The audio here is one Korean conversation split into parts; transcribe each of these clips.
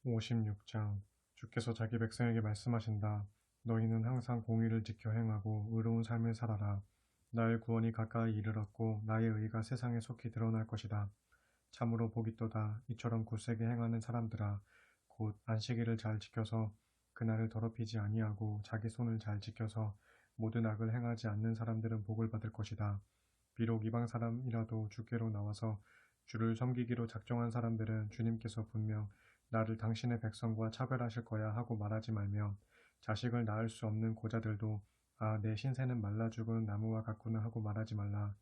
56장 주께서 자기 백성에게 말씀하신다. 너희는 항상 공의를 지켜 행하고 의로운 삶을 살아라. 나의 구원이 가까이 이르렀고 나의 의가 세상에 속히 드러날 것이다. 참으로 복이 또다. 이처럼 굳세게 행하는 사람들아, 곧 안식일을 잘 지켜서 그날을 더럽히지 아니하고 자기 손을 잘 지켜서 모든 악을 행하지 않는 사람들은 복을 받을 것이다. 비록 이방 사람이라도 주께로 나와서 주를 섬기기로 작정한 사람들은 주님께서 분명 나를 당신의 백성과 차별하실 거야 하고 말하지 말며, 자식을 낳을 수 없는 고자들도 아, 내 신세는 말라 죽은 나무와 같구나 하고 말하지 말라.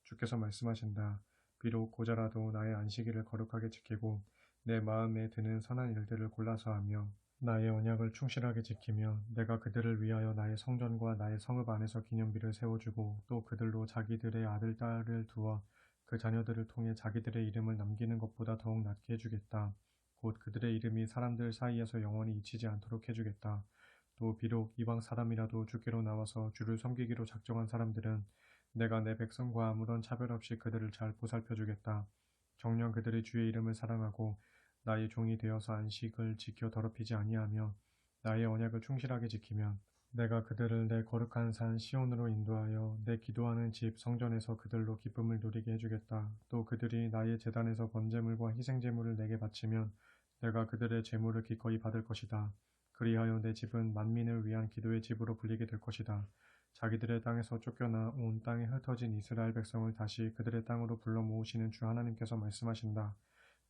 주께서 말씀하신다. 비록 고자라도 나의 안식일을 거룩하게 지키고 내 마음에 드는 선한 일들을 골라서 하며 나의 언약을 충실하게 지키며 내가 그들을 위하여 나의 성전과 나의 성읍 안에서 기념비를 세워주고 또 그들로 자기들의 아들 딸을 두어 그 자녀들을 통해 자기들의 이름을 남기는 것보다 더욱 낫게 해주겠다. 곧 그들의 이름이 사람들 사이에서 영원히 잊히지 않도록 해주겠다. 또 비록 이방 사람이라도 주께로 나와서 주를 섬기기로 작정한 사람들은 내가 내 백성과 아무런 차별 없이 그들을 잘 보살펴 주겠다. 정녕 그들의 주의 이름을 사랑하고 나의 종이 되어서 안식을 지켜 더럽히지 아니하며 나의 언약을 충실하게 지키면 내가 그들을 내 거룩한 산 시온으로 인도하여 내 기도하는 집 성전에서 그들로 기쁨을 누리게 해주겠다. 또 그들이 나의 제단에서 번제물과 희생제물을 내게 바치면 내가 그들의 제물을 기꺼이 받을 것이다. 그리하여 내 집은 만민을 위한 기도의 집으로 불리게 될 것이다. 자기들의 땅에서 쫓겨나 온 땅에 흩어진 이스라엘 백성을 다시 그들의 땅으로 불러 모으시는 주 하나님께서 말씀하신다.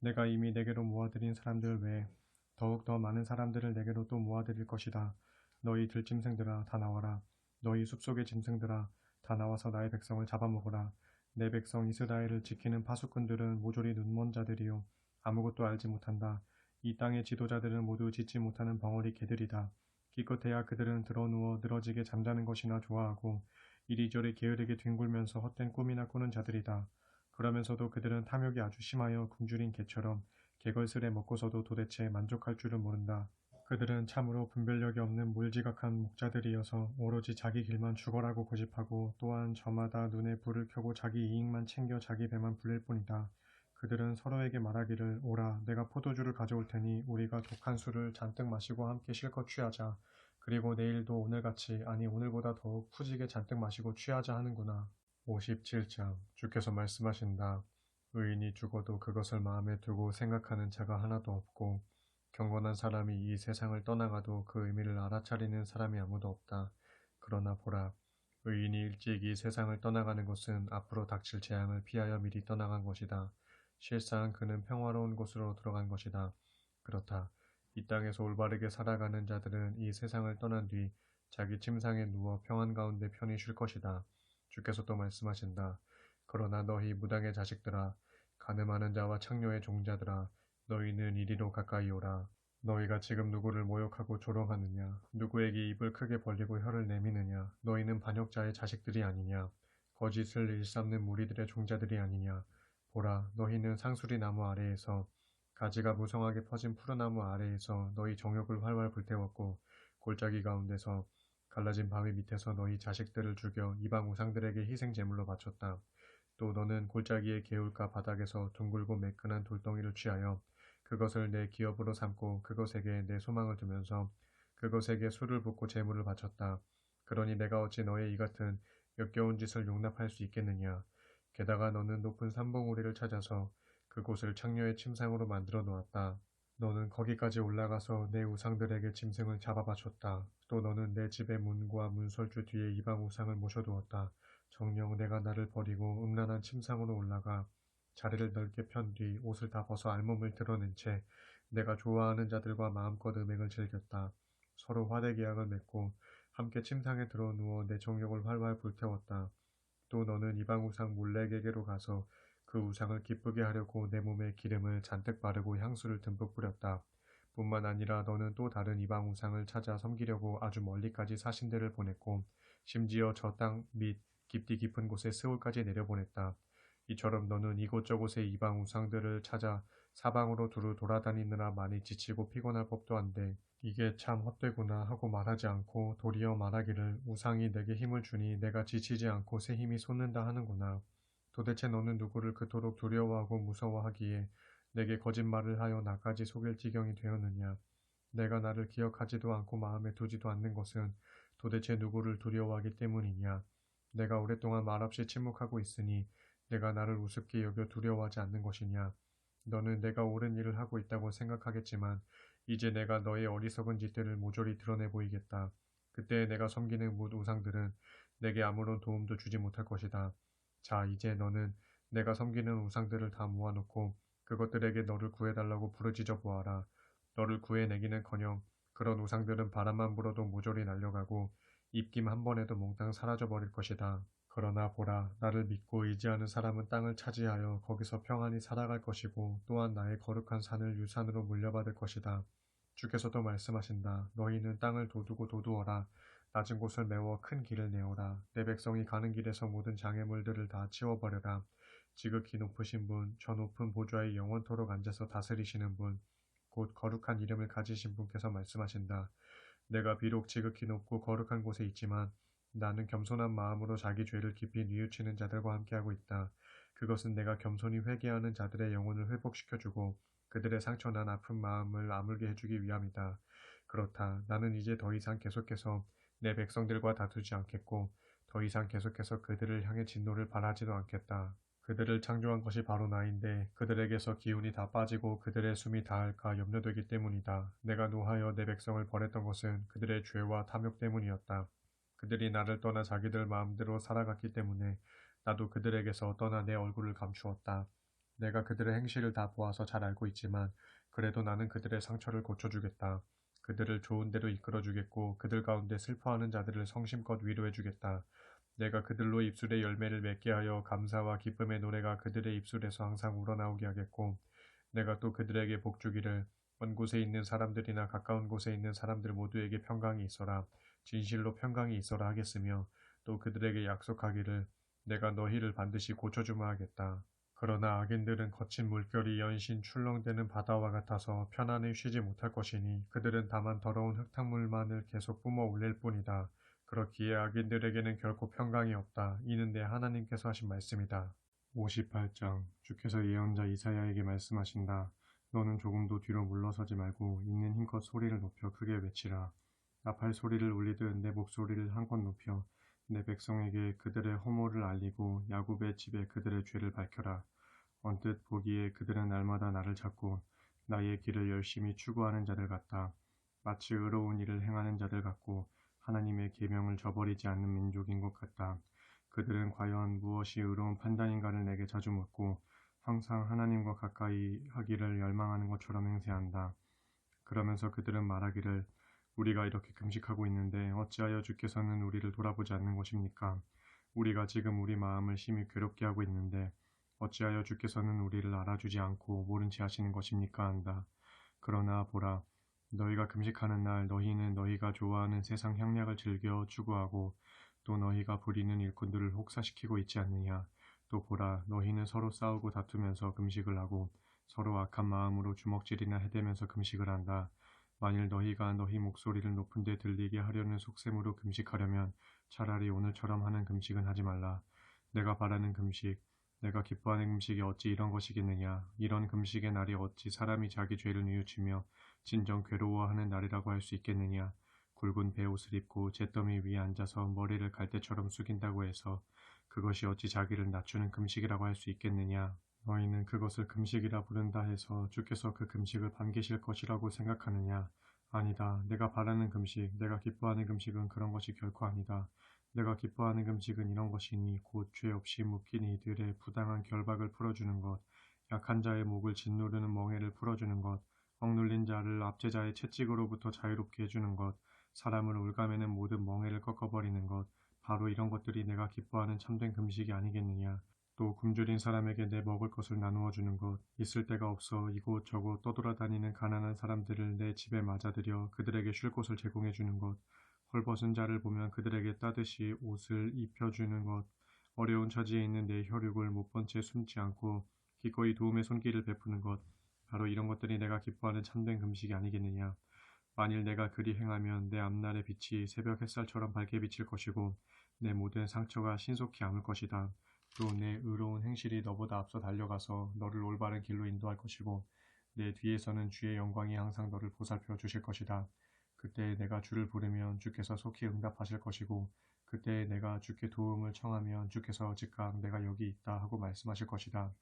내가 이미 내게로 모아들인 사람들 외에 더욱 더 많은 사람들을 내게로 또 모아들일 것이다. 너희 들짐승들아 다 나와라. 너희 숲속의 짐승들아 다 나와서 나의 백성을 잡아먹어라. 내 백성 이스라엘을 지키는 파수꾼들은 모조리 눈먼 자들이요 아무것도 알지 못한다. 이 땅의 지도자들은 모두 짖지 못하는 벙어리 개들이다. 기껏해야 그들은 드러누워 늘어지게 잠자는 것이나 좋아하고 이리저리 게으르게 뒹굴면서 헛된 꿈이나 꾸는 자들이다. 그러면서도 그들은 탐욕이 아주 심하여 굶주린 개처럼 개걸스레 먹고서도 도대체 만족할 줄을 모른다. 그들은 참으로 분별력이 없는 무지각한 목자들이어서 오로지 자기 길만 죽어라고 고집하고 또한 저마다 눈에 불을 켜고 자기 이익만 챙겨 자기 배만 불릴 뿐이다. 그들은 서로에게 말하기를 오라 내가 포도주를 가져올 테니 우리가 독한 술을 잔뜩 마시고 함께 실컷 취하자. 그리고 내일도 오늘같이 아니 오늘보다 더욱 푸지게 잔뜩 마시고 취하자 하는구나. 57장 주께서 말씀하신다. 의인이 죽어도 그것을 마음에 두고 생각하는 자가 하나도 없고 경건한 사람이 이 세상을 떠나가도 그 의미를 알아차리는 사람이 아무도 없다. 그러나 보라, 의인이 일찍 이 세상을 떠나가는 것은 앞으로 닥칠 재앙을 피하여 미리 떠나간 것이다. 실상 그는 평화로운 곳으로 들어간 것이다. 그렇다. 이 땅에서 올바르게 살아가는 자들은 이 세상을 떠난 뒤 자기 침상에 누워 평안 가운데 편히 쉴 것이다. 주께서 또 말씀하신다. 그러나 너희 무당의 자식들아, 가늠하는 자와 창녀의 종자들아, 너희는 이리로 가까이 오라. 너희가 지금 누구를 모욕하고 조롱하느냐? 누구에게 입을 크게 벌리고 혀를 내미느냐? 너희는 반역자의 자식들이 아니냐? 거짓을 일삼는 무리들의 종자들이 아니냐? 보라, 너희는 상수리 나무 아래에서 가지가 무성하게 퍼진 푸르나무 아래에서 너희 정욕을 활활 불태웠고 골짜기 가운데서 갈라진 바위 밑에서 너희 자식들을 죽여 이방 우상들에게 희생 제물로 바쳤다. 또 너는 골짜기의 개울가 바닥에서 둥글고 매끈한 돌덩이를 취하여 그것을 내 기업으로 삼고 그것에게 내 소망을 두면서 그것에게 술을 붓고 제물을 바쳤다. 그러니 내가 어찌 너의 이 같은 역겨운 짓을 용납할 수 있겠느냐. 게다가 너는 높은 산봉우리를 찾아서 그곳을 창녀의 침상으로 만들어 놓았다. 너는 거기까지 올라가서 내 우상들에게 짐승을 잡아 바쳤다. 또 너는 내 집의 문과 문설주 뒤에 이방 우상을 모셔두었다. 정녕 내가 나를 버리고 음란한 침상으로 올라가 자리를 넓게 편 뒤 옷을 다 벗어 알몸을 드러낸 채 내가 좋아하는 자들과 마음껏 음행을 즐겼다. 서로 화대 계약을 맺고 함께 침상에 들어 누워 내 정욕을 활활 불태웠다. 또 너는 이방 우상 몰렉에게로 가서 그 우상을 기쁘게 하려고 내 몸에 기름을 잔뜩 바르고 향수를 듬뿍 뿌렸다. 뿐만 아니라 너는 또 다른 이방 우상을 찾아 섬기려고 아주 멀리까지 사신들을 보냈고 심지어 저 땅 및 깊디 깊은 곳에 스올까지 내려보냈다. 이처럼 너는 이곳저곳의 이방 우상들을 찾아 사방으로 두루 돌아다니느라 많이 지치고 피곤할 법도 한데 이게 참 헛되구나 하고 말하지 않고 도리어 말하기를 우상이 내게 힘을 주니 내가 지치지 않고 새 힘이 솟는다 하는구나. 도대체 너는 누구를 그토록 두려워하고 무서워하기에 내게 거짓말을 하여 나까지 속일 지경이 되었느냐. 내가 나를 기억하지도 않고 마음에 두지도 않는 것은 도대체 누구를 두려워하기 때문이냐. 내가 오랫동안 말없이 침묵하고 있으니 내가 나를 우습게 여겨 두려워하지 않는 것이냐. 너는 내가 옳은 일을 하고 있다고 생각하겠지만 이제 내가 너의 어리석은 짓들을 모조리 드러내 보이겠다. 그때 내가 섬기는 우상들은 내게 아무런 도움도 주지 못할 것이다. 자, 이제 너는 내가 섬기는 우상들을 다 모아놓고 그것들에게 너를 구해달라고 부르짖어 보아라. 너를 구해내기는커녕 그런 우상들은 바람만 불어도 모조리 날려가고 입김 한 번에도 몽땅 사라져버릴 것이다. 그러나 보라, 나를 믿고 의지하는 사람은 땅을 차지하여 거기서 평안히 살아갈 것이고 또한 나의 거룩한 산을 유산으로 물려받을 것이다. 주께서도 말씀하신다. 너희는 땅을 도두고 도두어라. 낮은 곳을 메워 큰 길을 내어라. 내 백성이 가는 길에서 모든 장애물들을 다 치워버려라. 지극히 높으신 분, 저 높은 보좌에 영원토록 앉아서 다스리시는 분, 곧 거룩한 이름을 가지신 분께서 말씀하신다. 내가 비록 지극히 높고 거룩한 곳에 있지만 나는 겸손한 마음으로 자기 죄를 깊이 뉘우치는 자들과 함께하고 있다. 그것은 내가 겸손히 회개하는 자들의 영혼을 회복시켜주고 그들의 상처난 아픈 마음을 아물게 해주기 위함이다. 그렇다. 나는 이제 더 이상 계속해서 내 백성들과 다투지 않겠고 더 이상 계속해서 그들을 향해 진노를 발하지도 않겠다. 그들을 창조한 것이 바로 나인데 그들에게서 기운이 다 빠지고 그들의 숨이 닿을까 염려되기 때문이다. 내가 노하여 내 백성을 벌했던 것은 그들의 죄와 탐욕 때문이었다. 그들이 나를 떠나 자기들 마음대로 살아갔기 때문에 나도 그들에게서 떠나 내 얼굴을 감추었다. 내가 그들의 행실을 다 보아서 잘 알고 있지만 그래도 나는 그들의 상처를 고쳐주겠다. 그들을 좋은 데로 이끌어주겠고 그들 가운데 슬퍼하는 자들을 성심껏 위로해주겠다. 내가 그들로 입술의 열매를 맺게 하여 감사와 기쁨의 노래가 그들의 입술에서 항상 우러나오게 하겠고 내가 또 그들에게 복주기를 먼 곳에 있는 사람들이나 가까운 곳에 있는 사람들 모두에게 평강이 있어라. 진실로 평강이 있어라 하겠으며 또 그들에게 약속하기를 내가 너희를 반드시 고쳐주마 하겠다. 그러나 악인들은 거친 물결이 연신 출렁대는 바다와 같아서 편안히 쉬지 못할 것이니 그들은 다만 더러운 흙탕물만을 계속 뿜어 올릴 뿐이다. 그렇기에 악인들에게는 결코 평강이 없다. 이는 내 하나님께서 하신 말씀이다. 58장 주께서 예언자 이사야에게 말씀하신다. 너는 조금도 뒤로 물러서지 말고 있는 힘껏 소리를 높여 크게 외치라. 나팔 소리를 울리듯 내 목소리를 한껏 높여 내 백성에게 그들의 허물을 알리고 야곱의 집에 그들의 죄를 밝혀라. 언뜻 보기에 그들은 날마다 나를 찾고 나의 길을 열심히 추구하는 자들 같다. 마치 의로운 일을 행하는 자들 같고 하나님의 계명을 저버리지 않는 민족인 것 같다. 그들은 과연 무엇이 의로운 판단인가를 내게 자주 묻고 항상 하나님과 가까이 하기를 열망하는 것처럼 행세한다. 그러면서 그들은 말하기를 우리가 이렇게 금식하고 있는데 어찌하여 주께서는 우리를 돌아보지 않는 것입니까? 우리가 지금 우리 마음을 심히 괴롭게 하고 있는데 어찌하여 주께서는 우리를 알아주지 않고 모른 채 하시는 것입니까? 한다. 그러나 보라, 너희가 금식하는 날 너희는 너희가 좋아하는 세상 향락을 즐겨 추구하고 또 너희가 부리는 일꾼들을 혹사시키고 있지 않느냐. 또 보라, 너희는 서로 싸우고 다투면서 금식을 하고 서로 악한 마음으로 주먹질이나 해대면서 금식을 한다. 만일 너희가 너희 목소리를 높은 데 들리게 하려는 속셈으로 금식하려면 차라리 오늘처럼 하는 금식은 하지 말라. 내가 바라는 금식, 내가 기뻐하는 금식이 어찌 이런 것이겠느냐. 이런 금식의 날이 어찌 사람이 자기 죄를 뉘우치며 진정 괴로워하는 날이라고 할 수 있겠느냐. 굵은 베옷을 입고 잿더미 위에 앉아서 머리를 갈대처럼 숙인다고 해서 그것이 어찌 자기를 낮추는 금식이라고 할 수 있겠느냐. 너희는 그것을 금식이라 부른다 해서 주께서 그 금식을 반기실 것이라고 생각하느냐. 아니다. 내가 바라는 금식, 내가 기뻐하는 금식은 그런 것이 결코 아니다. 내가 기뻐하는 금식은 이런 것이니 곧 죄 없이 묶인 이들의 부당한 결박을 풀어주는 것, 약한 자의 목을 짓누르는 멍에를 풀어주는 것, 억눌린 자를 압제자의 채찍으로부터 자유롭게 해주는 것, 사람을 올가매는 모든 멍에를 꺾어버리는 것, 바로 이런 것들이 내가 기뻐하는 참된 금식이 아니겠느냐. 또 굶주린 사람에게 내 먹을 것을 나누어 주는 것, 있을 데가 없어 이곳저곳 떠돌아다니는 가난한 사람들을 내 집에 맞아들여 그들에게 쉴 곳을 제공해 주는 것, 헐벗은 자를 보면 그들에게 따뜻이 옷을 입혀주는 것, 어려운 처지에 있는 내 혈육을 못 본 채 숨지 않고 기꺼이 도움의 손길을 베푸는 것, 바로 이런 것들이 내가 기뻐하는 참된 금식이 아니겠느냐. 만일 내가 그리 행하면 내 앞날의 빛이 새벽 햇살처럼 밝게 비칠 것이고 내 모든 상처가 신속히 아물 것이다. 또 내 의로운 행실이 너보다 앞서 달려가서 너를 올바른 길로 인도할 것이고 내 뒤에서는 주의 영광이 항상 너를 보살펴 주실 것이다. 그때 내가 주를 부르면 주께서 속히 응답하실 것이고 그때 내가 주께 도움을 청하면 주께서 즉각 내가 여기 있다 하고 말씀하실 것이다.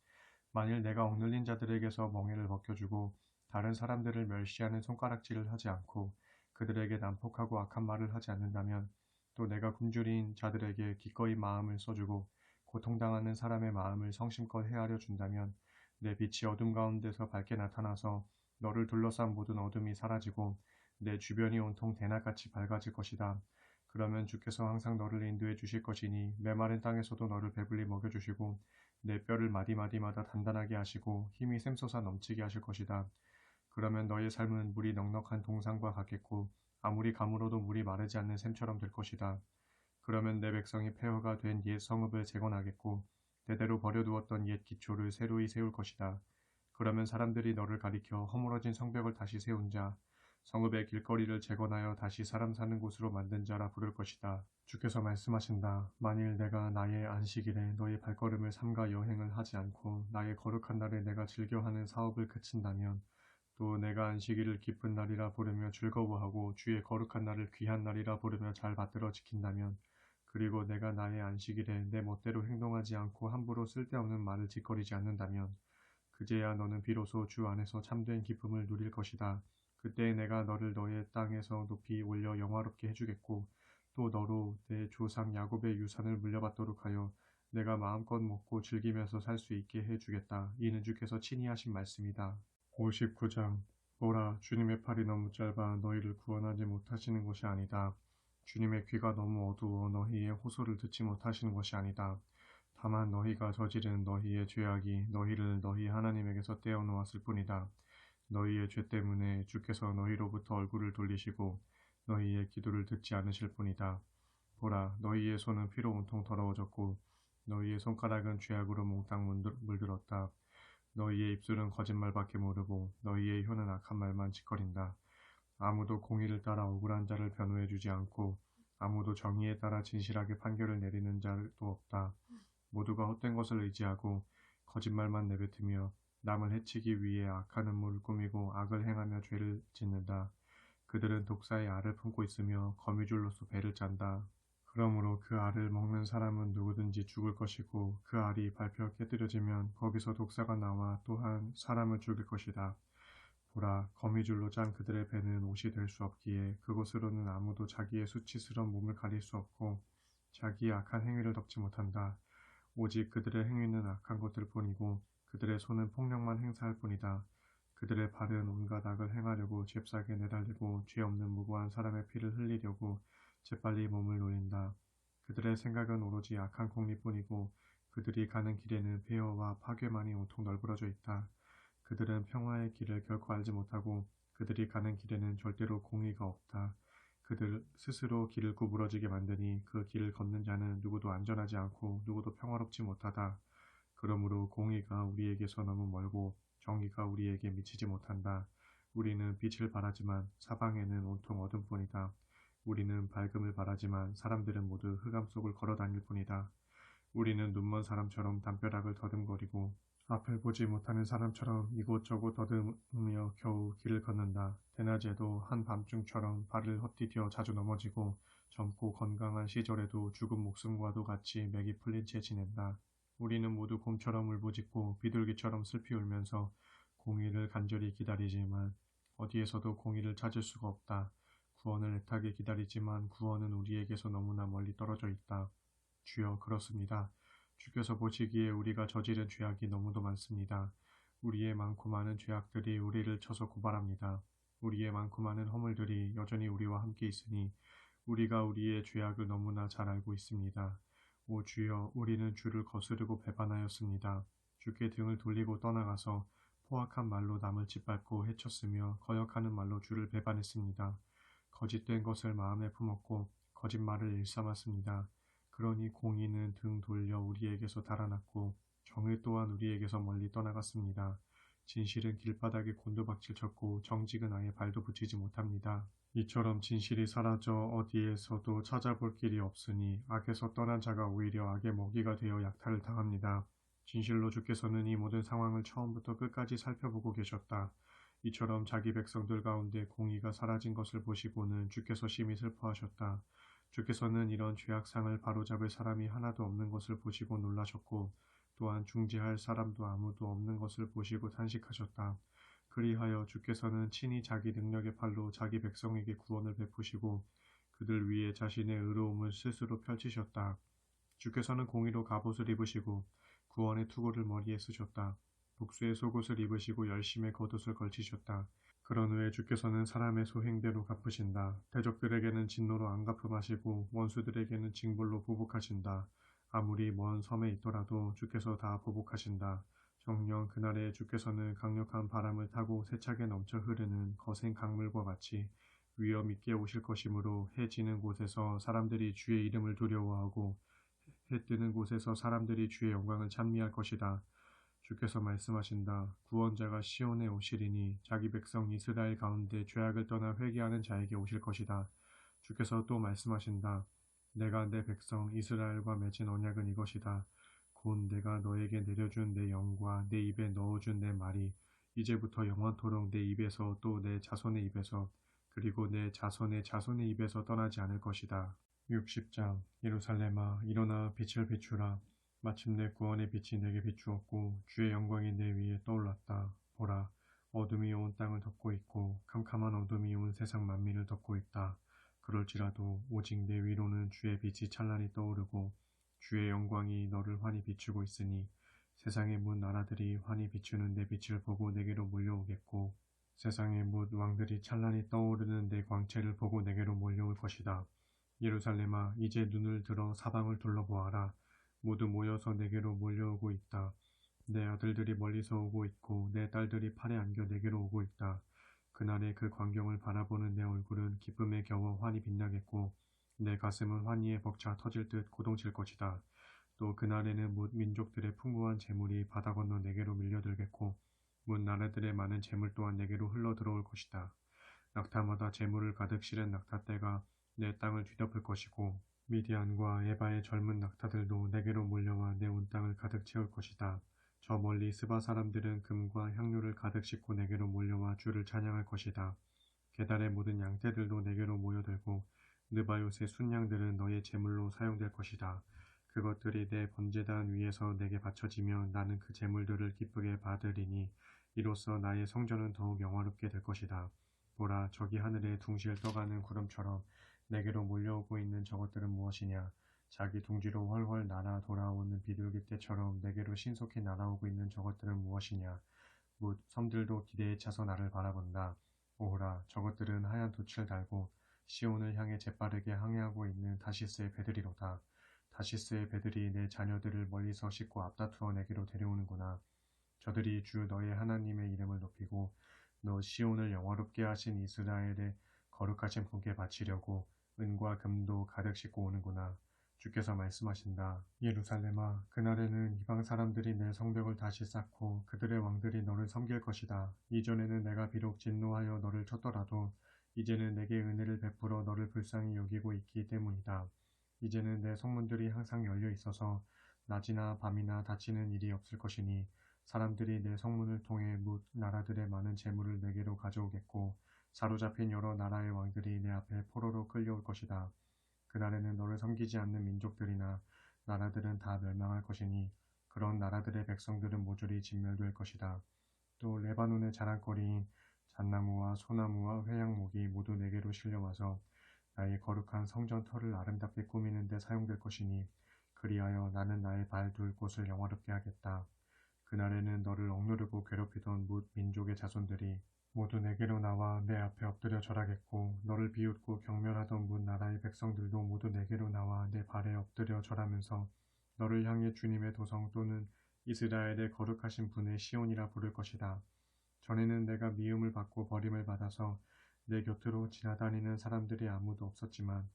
만일 내가 억눌린 자들에게서 멍에를 벗겨주고 다른 사람들을 멸시하는 손가락질을 하지 않고 그들에게 난폭하고 악한 말을 하지 않는다면 또 내가 굶주린 자들에게 기꺼이 마음을 써주고 고통당하는 사람의 마음을 성심껏 헤아려 준다면 내 빛이 어둠 가운데서 밝게 나타나서 너를 둘러싼 모든 어둠이 사라지고 내 주변이 온통 대낮같이 밝아질 것이다. 그러면 주께서 항상 너를 인도해 주실 것이니 메마른 땅에서도 너를 배불리 먹여주시고 내 뼈를 마디마디마다 단단하게 하시고 힘이 샘솟아 넘치게 하실 것이다. 그러면 너의 삶은 물이 넉넉한 동산과 같겠고 아무리 가물어도 물이 마르지 않는 샘처럼 될 것이다. 그러면 내 백성이 폐허가 된 옛 성읍을 재건하겠고 대대로 버려두었던 옛 기초를 새로이 세울 것이다. 그러면 사람들이 너를 가리켜 허물어진 성벽을 다시 세운 자, 성읍의 길거리를 재건하여 다시 사람 사는 곳으로 만든 자라 부를 것이다. 주께서 말씀하신다. 만일 내가 나의 안식일에 너의 발걸음을 삼가 여행을 하지 않고 나의 거룩한 날에 내가 즐겨하는 사업을 그친다면 또 내가 안식일을 기쁜 날이라 부르며 즐거워하고 주의 거룩한 날을 귀한 날이라 부르며 잘 받들어 지킨다면 그리고 내가 나의 안식일에 내 멋대로 행동하지 않고 함부로 쓸데없는 말을 짓거리지 않는다면 그제야 너는 비로소 주 안에서 참된 기쁨을 누릴 것이다. 그때 내가 너를 너의 땅에서 높이 올려 영화롭게 해주겠고 또 너로 내 조상 야곱의 유산을 물려받도록 하여 내가 마음껏 먹고 즐기면서 살 수 있게 해주겠다. 이는 주께서 친히 하신 말씀이다. 59장 보라, 주님의 팔이 너무 짧아 너희를 구원하지 못하시는 것이 아니다. 주님의 귀가 너무 어두워 너희의 호소를 듣지 못하시는 것이 아니다. 다만 너희가 저지른 너희의 죄악이 너희를 너희 하나님에게서 떼어놓았을 뿐이다. 너희의 죄 때문에 주께서 너희로부터 얼굴을 돌리시고 너희의 기도를 듣지 않으실 뿐이다. 보라, 너희의 손은 피로 온통 더러워졌고 너희의 손가락은 죄악으로 몽땅 물들었다. 너희의 입술은 거짓말밖에 모르고 너희의 혀는 악한 말만 짓거린다. 아무도 공의를 따라 억울한 자를 변호해 주지 않고 아무도 정의에 따라 진실하게 판결을 내리는 자도 없다. 모두가 헛된 것을 의지하고 거짓말만 내뱉으며 남을 해치기 위해 악한 음모를 꾸미고 악을 행하며 죄를 짓는다. 그들은 독사의 알을 품고 있으며 거미줄로서 배를 짠다. 그러므로 그 알을 먹는 사람은 누구든지 죽을 것이고 그 알이 밟혀 깨뜨려지면 거기서 독사가 나와 또한 사람을 죽일 것이다. 보라, 거미줄로 짠 그들의 배는 옷이 될 수 없기에 그것으로는 아무도 자기의 수치스러운 몸을 가릴 수 없고 자기의 악한 행위를 덮지 못한다. 오직 그들의 행위는 악한 것들 뿐이고 그들의 손은 폭력만 행사할 뿐이다. 그들의 발은 온갖 악을 행하려고 잽싸게 내달리고 죄 없는 무고한 사람의 피를 흘리려고 재빨리 몸을 노린다. 그들의 생각은 오로지 악한 공리뿐이고 그들이 가는 길에는 폐허와 파괴만이 온통 널브러져 있다. 그들은 평화의 길을 결코 알지 못하고 그들이 가는 길에는 절대로 공의가 없다. 그들 스스로 길을 구부러지게 만드니 그 길을 걷는 자는 누구도 안전하지 않고 누구도 평화롭지 못하다. 그러므로 공의가 우리에게서 너무 멀고 정의가 우리에게 미치지 못한다. 우리는 빛을 바라지만 사방에는 온통 어둠뿐이다. 우리는 밝음을 바라지만 사람들은 모두 흑암 속을 걸어 다닐 뿐이다. 우리는 눈먼 사람처럼 담벼락을 더듬거리고 앞을 보지 못하는 사람처럼 이곳저곳 더듬으며 겨우 길을 걷는다. 대낮에도 한밤중처럼 발을 헛디뎌 자주 넘어지고 젊고 건강한 시절에도 죽은 목숨과도 같이 맥이 풀린 채 지낸다. 우리는 모두 곰처럼 울부짖고 비둘기처럼 슬피 울면서 공의를 간절히 기다리지만 어디에서도 공의를 찾을 수가 없다. 구원을 애타게 기다리지만 구원은 우리에게서 너무나 멀리 떨어져 있다. 주여, 그렇습니다. 주께서 보시기에 우리가 저지른 죄악이 너무도 많습니다. 우리의 많고 많은 죄악들이 우리를 쳐서 고발합니다. 우리의 많고 많은 허물들이 여전히 우리와 함께 있으니 우리가 우리의 죄악을 너무나 잘 알고 있습니다. 오 주여, 우리는 주를 거스르고 배반하였습니다. 주께 등을 돌리고 떠나가서 포악한 말로 남을 짓밟고 해쳤으며 거역하는 말로 주를 배반했습니다. 거짓된 것을 마음에 품었고 거짓말을 일삼았습니다. 그러니 공의는 등 돌려 우리에게서 달아났고 정의 또한 우리에게서 멀리 떠나갔습니다. 진실은 길바닥에 곤두박질 쳤고 정직은 아예 발도 붙이지 못합니다. 이처럼 진실이 사라져 어디에서도 찾아볼 길이 없으니 악에서 떠난 자가 오히려 악의 먹이가 되어 약탈을 당합니다. 진실로 주께서는 이 모든 상황을 처음부터 끝까지 살펴보고 계셨다. 이처럼 자기 백성들 가운데 공의가 사라진 것을 보시고는 주께서 심히 슬퍼하셨다. 주께서는 이런 죄악상을 바로잡을 사람이 하나도 없는 것을 보시고 놀라셨고 또한 중재할 사람도 아무도 없는 것을 보시고 탄식하셨다. 그리하여 주께서는 친히 자기 능력의 팔로 자기 백성에게 구원을 베푸시고 그들 위에 자신의 의로움을 스스로 펼치셨다. 주께서는 공의로 갑옷을 입으시고 구원의 투구를 머리에 쓰셨다. 복수의 속옷을 입으시고 열심의 겉옷을 걸치셨다. 그런 후에 주께서는 사람의 소행대로 갚으신다. 대적들에게는 진노로 안 갚음하시고 원수들에게는 징벌로 보복하신다. 아무리 먼 섬에 있더라도 주께서 다 보복하신다. 정녕 그날에 주께서는 강력한 바람을 타고 세차게 넘쳐 흐르는 거센 강물과 같이 위엄 있게 오실 것이므로 해 지는 곳에서 사람들이 주의 이름을 두려워하고 해 뜨는 곳에서 사람들이 주의 영광을 찬미할 것이다. 주께서 말씀하신다. 구원자가 시온에 오시리니 자기 백성 이스라엘 가운데 죄악을 떠나 회개하는 자에게 오실 것이다. 주께서 또 말씀하신다. 내가 내 백성 이스라엘과 맺은 언약은 이것이다. 곧 내가 너에게 내려준 내 영과 내 입에 넣어준 내 말이 이제부터 영원토록 내 입에서 또 내 자손의 입에서 그리고 내 자손의 자손의 입에서 떠나지 않을 것이다. 60장 예루살렘아 일어나 빛을 비추라. 마침내 구원의 빛이 내게 비추었고 주의 영광이 내 위에 떠올랐다. 보라, 어둠이 온 땅을 덮고 있고 캄캄한 어둠이 온 세상 만민을 덮고 있다. 그럴지라도 오직 내 위로는 주의 빛이 찬란히 떠오르고 주의 영광이 너를 환히 비추고 있으니 세상의 문 나라들이 환히 비추는 내 빛을 보고 내게로 몰려오겠고 세상의 문 왕들이 찬란히 떠오르는 내 광채를 보고 내게로 몰려올 것이다. 예루살렘아 이제 눈을 들어 사방을 둘러보아라. 모두 모여서 내게로 몰려오고 있다. 내 아들들이 멀리서 오고 있고 내 딸들이 팔에 안겨 내게로 오고 있다. 그날의 그 광경을 바라보는 내 얼굴은 기쁨에 겨워 환히 빛나겠고 내 가슴은 환희에 벅차 터질 듯 고동칠 것이다. 또 그날에는 뭇 민족들의 풍부한 재물이 바다 건너 내게로 밀려들겠고 뭇 나라들의 많은 재물 또한 내게로 흘러 들어올 것이다. 낙타마다 재물을 가득 실은 낙타떼가 내 땅을 뒤덮을 것이고 미디안과 에바의 젊은 낙타들도 내게로 몰려와 내 온 땅을 가득 채울 것이다. 저 멀리 스바 사람들은 금과 향료를 가득 싣고 내게로 몰려와 주를 찬양할 것이다. 게달의 모든 양떼들도 내게로 모여들고 느바요의 순양들은 너의 제물로 사용될 것이다. 그것들이 내 번제단 위에서 내게 바쳐지며 나는 그 제물들을 기쁘게 받으리니 이로써 나의 성전은 더욱 영화롭게 될 것이다. 보라, 저기 하늘에 둥실 떠가는 구름처럼 내게로 몰려오고 있는 저것들은 무엇이냐? 자기 둥지로 훨훨 날아 돌아오는 비둘기 떼처럼 내게로 신속히 날아오고 있는 저것들은 무엇이냐? 뭇 섬들도 기대에 차서 나를 바라본다. 오호라, 저것들은 하얀 돛을 달고 시온을 향해 재빠르게 항해하고 있는 다시스의 배들이로다. 다시스의 배들이 내 자녀들을 멀리서 싣고 앞다투어 내게로 데려오는구나. 저들이 주 너의 하나님의 이름을 높이고 너 시온을 영화롭게 하신 이스라엘의 거룩하신 분께 바치려고 은과 금도 가득 싣고 오는구나. 주께서 말씀하신다. 예루살렘아, 그날에는 이방 사람들이 내 성벽을 다시 쌓고 그들의 왕들이 너를 섬길 것이다. 이전에는 내가 비록 진노하여 너를 쳤더라도 이제는 내게 은혜를 베풀어 너를 불쌍히 여기고 있기 때문이다. 이제는 내 성문들이 항상 열려 있어서 낮이나 밤이나 닫히는 일이 없을 것이니 사람들이 내 성문을 통해 뭇 나라들의 많은 재물을 내게로 가져오겠고 사로잡힌 여러 나라의 왕들이 내 앞에 포로로 끌려올 것이다. 그날에는 너를 섬기지 않는 민족들이나 나라들은 다 멸망할 것이니 그런 나라들의 백성들은 모조리 진멸될 것이다. 또 레바논의 자랑거리인 잣나무와 소나무와 회양목이 모두 내게로 실려와서 나의 거룩한 성전 터를 아름답게 꾸미는 데 사용될 것이니 그리하여 나는 나의 발 둘 곳을 영화롭게 하겠다. 그날에는 너를 억누르고 괴롭히던 뭇 민족의 자손들이 모두 내게로 나와 내 앞에 엎드려 절하겠고 너를 비웃고 경멸하던 뭇 나라의 백성들도 모두 내게로 나와 내 발에 엎드려 절하면서 너를 향해 주님의 도성 또는 이스라엘의 거룩하신 분의 시온이라 부를 것이다. 전에는 내가 미움을 받고 버림을 받아서 내 곁으로 지나다니는 사람들이 아무도 없었지만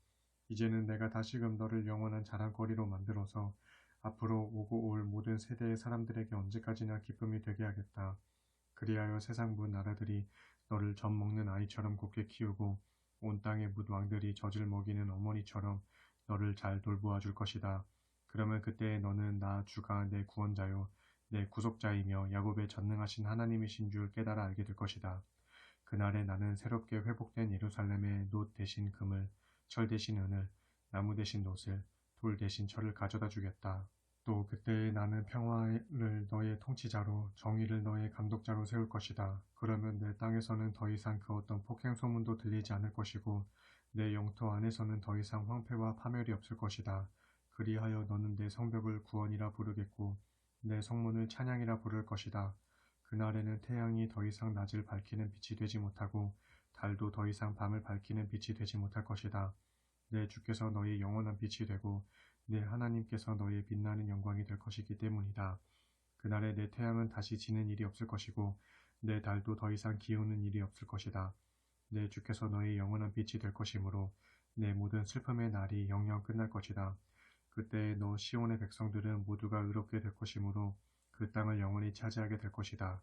이제는 내가 다시금 너를 영원한 자랑거리로 만들어서 앞으로 오고 올 모든 세대의 사람들에게 언제까지나 기쁨이 되게 하겠다. 그리하여 세상 문 나라들이 너를 젖 먹는 아이처럼 곱게 키우고 온 땅의 뭇 왕들이 젖을 먹이는 어머니처럼 너를 잘 돌보아 줄 것이다. 그러면 그때 너는 나 주가 내 구원자요 내 구속자이며 야곱의 전능하신 하나님이신 줄 깨달아 알게 될 것이다. 그날에 나는 새롭게 회복된 예루살렘에 놋 대신 금을, 철 대신 은을, 나무 대신 놋을, 돌 대신 철을 가져다 주겠다. 또 그때 나는 평화를 너의 통치자로 정의를 너의 감독자로 세울 것이다. 그러면 내 땅에서는 더 이상 그 어떤 폭행 소문도 들리지 않을 것이고 내 영토 안에서는 더 이상 황폐와 파멸이 없을 것이다. 그리하여 너는 내 성벽을 구원이라 부르겠고 내 성문을 찬양이라 부를 것이다. 그날에는 태양이 더 이상 낮을 밝히는 빛이 되지 못하고 달도 더 이상 밤을 밝히는 빛이 되지 못할 것이다. 내 주께서 너희 영원한 빛이 되고 내 하나님께서 너의 빛나는 영광이 될 것이기 때문이다. 그날에 내 태양은 다시 지는 일이 없을 것이고 내 달도 더 이상 기우는 일이 없을 것이다. 내 주께서 너의 영원한 빛이 될 것이므로 내 모든 슬픔의 날이 영영 끝날 것이다. 그때 너 시온의 백성들은 모두가 의롭게 될 것이므로 그 땅을 영원히 차지하게 될 것이다.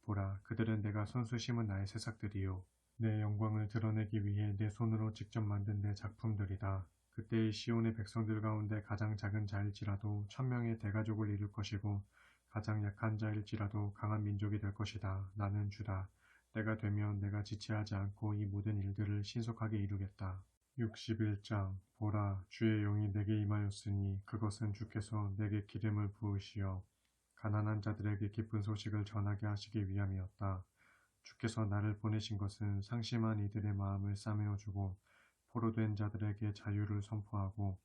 보라, 그들은 내가 손수 심은 나의 새싹들이요 내 영광을 드러내기 위해 내 손으로 직접 만든 내 작품들이다. 그때의 시온의 백성들 가운데 가장 작은 자일지라도 1000명의 대가족을 이룰 것이고 가장 약한 자일지라도 강한 민족이 될 것이다. 나는 주다. 때가 되면 내가 지체하지 않고 이 모든 일들을 신속하게 이루겠다. 61장 보라, 주의 영이 내게 임하였으니 그것은 주께서 내게 기름을 부으시어 가난한 자들에게 기쁜 소식을 전하게 하시기 위함이었다. 주께서 나를 보내신 것은 상심한 이들의 마음을 싸매어주고 포로된 자들에게 자유를 선포하고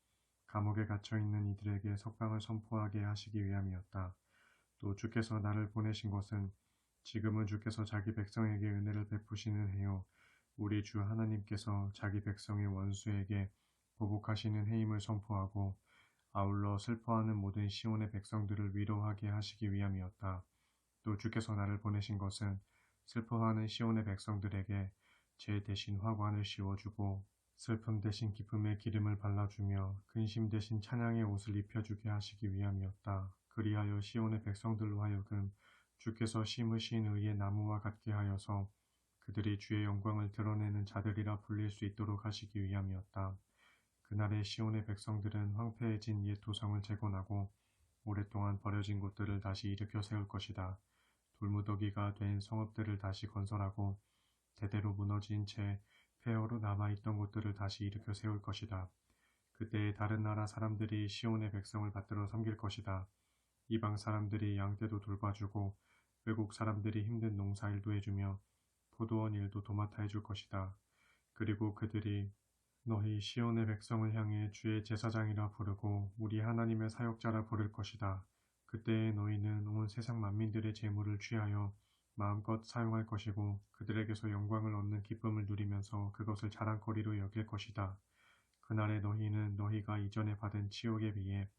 감옥에 갇혀있는 이들에게 석방을 선포하게 하시기 위함이었다. 또 주께서 나를 보내신 것은 지금은 주께서 자기 백성에게 은혜를 베푸시는 해요. 우리 주 하나님께서 자기 백성의 원수에게 보복하시는 해임을 선포하고 아울러 슬퍼하는 모든 시온의 백성들을 위로하게 하시기 위함이었다. 또 주께서 나를 보내신 것은 슬퍼하는 시온의 백성들에게 죄 대신 화관을 씌워주고 슬픔 대신 기쁨의 기름을 발라주며 근심 대신 찬양의 옷을 입혀주게 하시기 위함이었다. 그리하여 시온의 백성들로 하여금 주께서 심으신 의의 나무와 같게 하여서 그들이 주의 영광을 드러내는 자들이라 불릴 수 있도록 하시기 위함이었다. 그날의 시온의 백성들은 황폐해진 옛 도성을 재건하고 오랫동안 버려진 곳들을 다시 일으켜 세울 것이다. 돌무더기가 된 성읍들을 다시 건설하고 대대로 무너진 채 폐허로 남아있던 곳들을 다시 일으켜 세울 것이다. 그때 다른 나라 사람들이 시온의 백성을 받들어 섬길 것이다. 이방 사람들이 양떼도 돌봐주고 외국 사람들이 힘든 농사일도 해주며 포도원 일도 도맡아 해줄 것이다. 그리고 그들이 너희 시온의 백성을 향해 주의 제사장이라 부르고 우리 하나님의 사역자라 부를 것이다. 그때에 너희는 온 세상 만민들의 재물을 취하여 마음껏 사용할 것이고 그들에게서 영광을 얻는 기쁨을 누리면서 그것을 자랑거리로 여길 것이다. 그날에 너희는 너희가 이전에 받은 치욕에 비해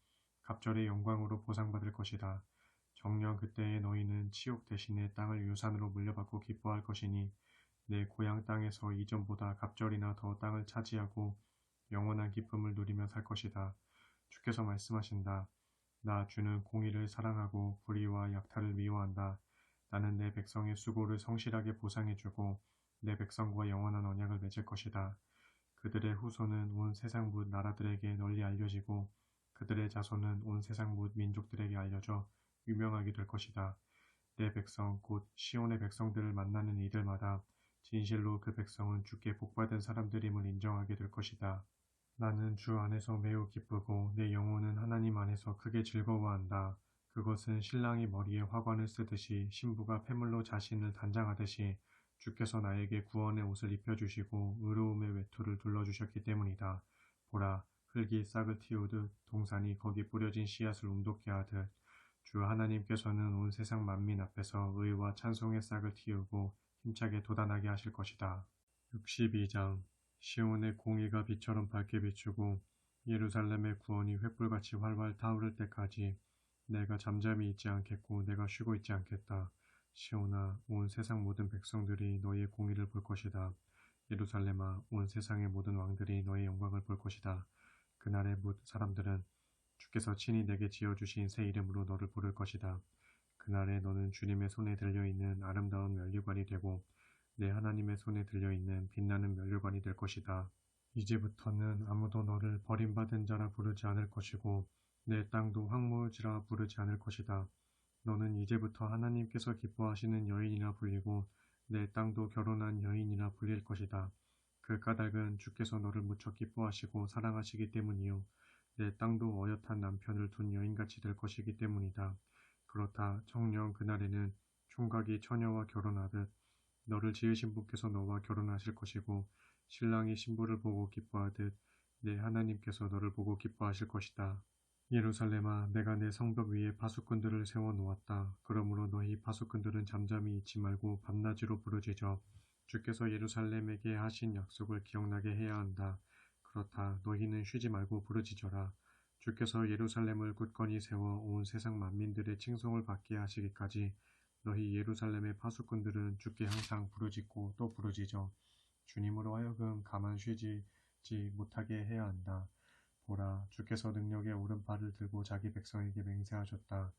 갑절의 영광으로 보상받을 것이다. 정녕 그때에 너희는 치욕 대신에 땅을 유산으로 물려받고 기뻐할 것이니 내 고향 땅에서 이전보다 갑절이나 더 땅을 차지하고 영원한 기쁨을 누리며 살 것이다. 주께서 말씀하신다. 나 주는 공의를 사랑하고 불의와 약탈을 미워한다. 나는 내 백성의 수고를 성실하게 보상해주고 내 백성과 영원한 언약을 맺을 것이다. 그들의 후손은 온 세상 뭇 나라들에게 널리 알려지고 그들의 자손은 온 세상 뭇 민족들에게 알려져 유명하게 될 것이다. 내 백성 곧 시온의 백성들을 만나는 이들마다 진실로 그 백성은 주께 복받은 사람들임을 인정하게 될 것이다. 나는 주 안에서 매우 기쁘고 내 영혼은 하나님 안에서 크게 즐거워한다. 그것은 신랑이 머리에 화관을 쓰듯이 신부가 폐물로 자신을 단장하듯이 주께서 나에게 구원의 옷을 입혀주시고 의로움의 외투를 둘러주셨기 때문이다. 보라, 흙이 싹을 틔우듯 동산이 거기 뿌려진 씨앗을 움돋게 하듯 주 하나님께서는 온 세상 만민 앞에서 의와 찬송의 싹을 틔우고 힘차게 돋아나게 하실 것이다. 62장 시온의 공의가 빛처럼 밝게 비추고 예루살렘의 구원이 횃불같이 활활 타오를 때까지 내가 잠잠히 있지 않겠고 내가 쉬고 있지 않겠다. 시온아, 온 세상 모든 백성들이 너희의 공의를 볼 것이다. 예루살렘아, 온 세상의 모든 왕들이 너의 영광을 볼 것이다. 그날의 모든 사람들은 주께서 친히 내게 지어주신 새 이름으로 너를 부를 것이다. 그날에 너는 주님의 손에 들려있는 아름다운 면류관이 되고 내 하나님의 손에 들려있는 빛나는 면류관이 될 것이다. 이제부터는 아무도 너를 버림받은 자라 부르지 않을 것이고 내 땅도 황무지라 부르지 않을 것이다. 너는 이제부터 하나님께서 기뻐하시는 여인이라 불리고 내 땅도 결혼한 여인이라 불릴 것이다. 그 까닭은 주께서 너를 무척 기뻐하시고 사랑하시기 때문이요 내 땅도 어엿한 남편을 둔 여인같이 될 것이기 때문이다. 그렇다. 정녕 그날에는 총각이 처녀와 결혼하듯 너를 지으신 분께서 너와 결혼하실 것이고 신랑이 신부를 보고 기뻐하듯 내 하나님께서 너를 보고 기뻐하실 것이다. 예루살렘아, 내가 내 성벽 위에 파수꾼들을 세워 놓았다. 그러므로 너희 파수꾼들은 잠잠히 있지 말고 밤낮으로 부르짖어 주께서 예루살렘에게 하신 약속을 기억나게 해야 한다. 그렇다. 너희는 쉬지 말고 부르짖어라. 주께서 예루살렘을 굳건히 세워 온 세상 만민들의 칭송을 받게 하시기까지 너희 예루살렘의 파수꾼들은 주께 항상 부르짖고 또 부르짖어 주님으로 하여금 가만 쉬지 못하게 해야 한다. 보라, 주께서 능력의 오른팔을 들고 자기 백성에게 맹세하셨다.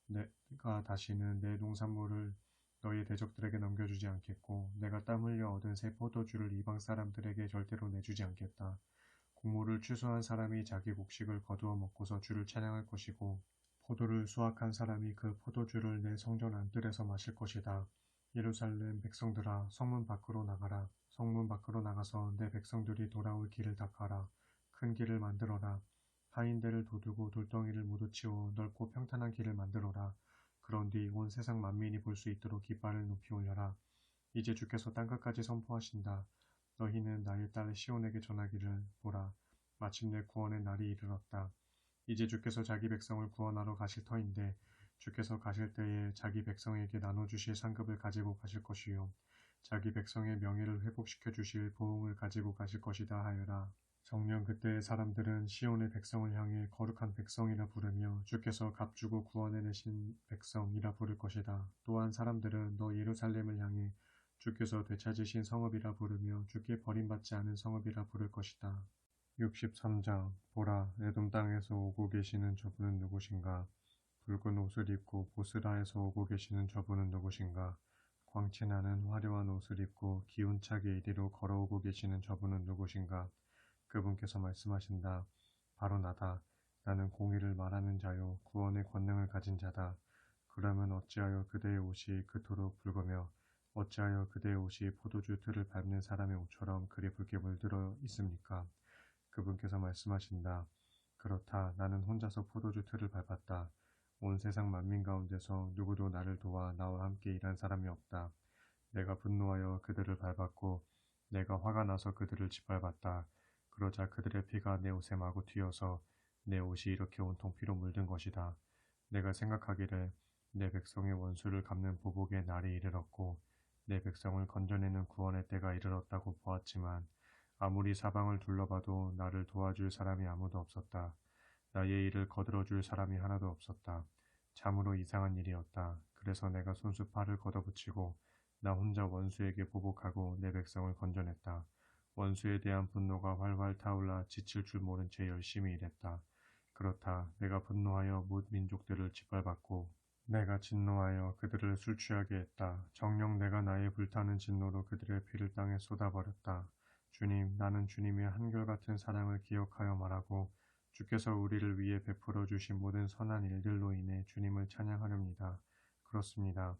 내가 다시는 내 농산물을 너희 대적들에게 넘겨주지 않겠고 내가 땀 흘려 얻은 새 포도주를 이방 사람들에게 절대로 내주지 않겠다. 곡물을 추수한 사람이 자기 곡식을 거두어 먹고서 주를 찬양할 것이고 포도를 수확한 사람이 그 포도주를 내 성전 안뜰에서 마실 것이다. 예루살렘 백성들아, 성문 밖으로 나가라. 성문 밖으로 나가서 내 백성들이 돌아올 길을 닦아라. 큰 길을 만들어라. 하인들을 도두고 돌덩이를 모두 치워 넓고 평탄한 길을 만들어라. 그런 뒤 온 세상 만민이 볼 수 있도록 깃발을 높이 올려라. 이제 주께서 땅끝까지 선포하신다. 너희는 나의 딸 시온에게 전하기를 보라. 마침내 구원의 날이 이르렀다. 이제 주께서 자기 백성을 구원하러 가실 터인데 주께서 가실 때에 자기 백성에게 나눠주실 상급을 가지고 가실 것이요 자기 백성의 명예를 회복시켜 주실 보응을 가지고 가실 것이다 하여라. 정녕 그때의 사람들은 시온의 백성을 향해 거룩한 백성이라 부르며 주께서 값주고 구원해내신 백성이라 부를 것이다. 또한 사람들은 너 예루살렘을 향해 주께서 되찾으신 성읍이라 부르며 주께 버림받지 않은 성읍이라 부를 것이다. 63장. 보라, 에돔 땅에서 오고 계시는 저분은 누구신가? 붉은 옷을 입고 보스라에서 오고 계시는 저분은 누구신가? 광채나는 화려한 옷을 입고 기운차게 이리로 걸어오고 계시는 저분은 누구신가? 그분께서 말씀하신다. 바로 나다. 나는 공의를 말하는 자요 구원의 권능을 가진 자다. 그러면 어찌하여 그대의 옷이 그토록 붉으며 어찌하여 그대의 옷이 포도주 틀을 밟는 사람의 옷처럼 그리 붉게 물들어 있습니까? 그분께서 말씀하신다. 그렇다. 나는 혼자서 포도주 틀을 밟았다. 온 세상 만민 가운데서 누구도 나를 도와 나와 함께 일한 사람이 없다. 내가 분노하여 그들을 밟았고 내가 화가 나서 그들을 짓밟았다. 그러자 그들의 피가 내 옷에 마구 튀어서 내 옷이 이렇게 온통 피로 물든 것이다. 내가 생각하기를 내 백성의 원수를 갚는 보복의 날이 이르렀고 내 백성을 건져내는 구원의 때가 이르렀다고 보았지만 아무리 사방을 둘러봐도 나를 도와줄 사람이 아무도 없었다. 나의 일을 거들어줄 사람이 하나도 없었다. 참으로 이상한 일이었다. 그래서 내가 손수 팔을 걷어붙이고 나 혼자 원수에게 보복하고 내 백성을 건져냈다. 원수에 대한 분노가 활활 타올라 지칠 줄 모른 채 열심히 일했다. 그렇다. 내가 분노하여 뭇 민족들을 짓밟았고 내가 진노하여 그들을 술 취하게 했다. 정녕 내가 나의 불타는 진노로 그들의 피를 땅에 쏟아버렸다. 주님, 나는 주님의 한결같은 사랑을 기억하여 말하고 주께서 우리를 위해 베풀어 주신 모든 선한 일들로 인해 주님을 찬양하렵니다. 그렇습니다.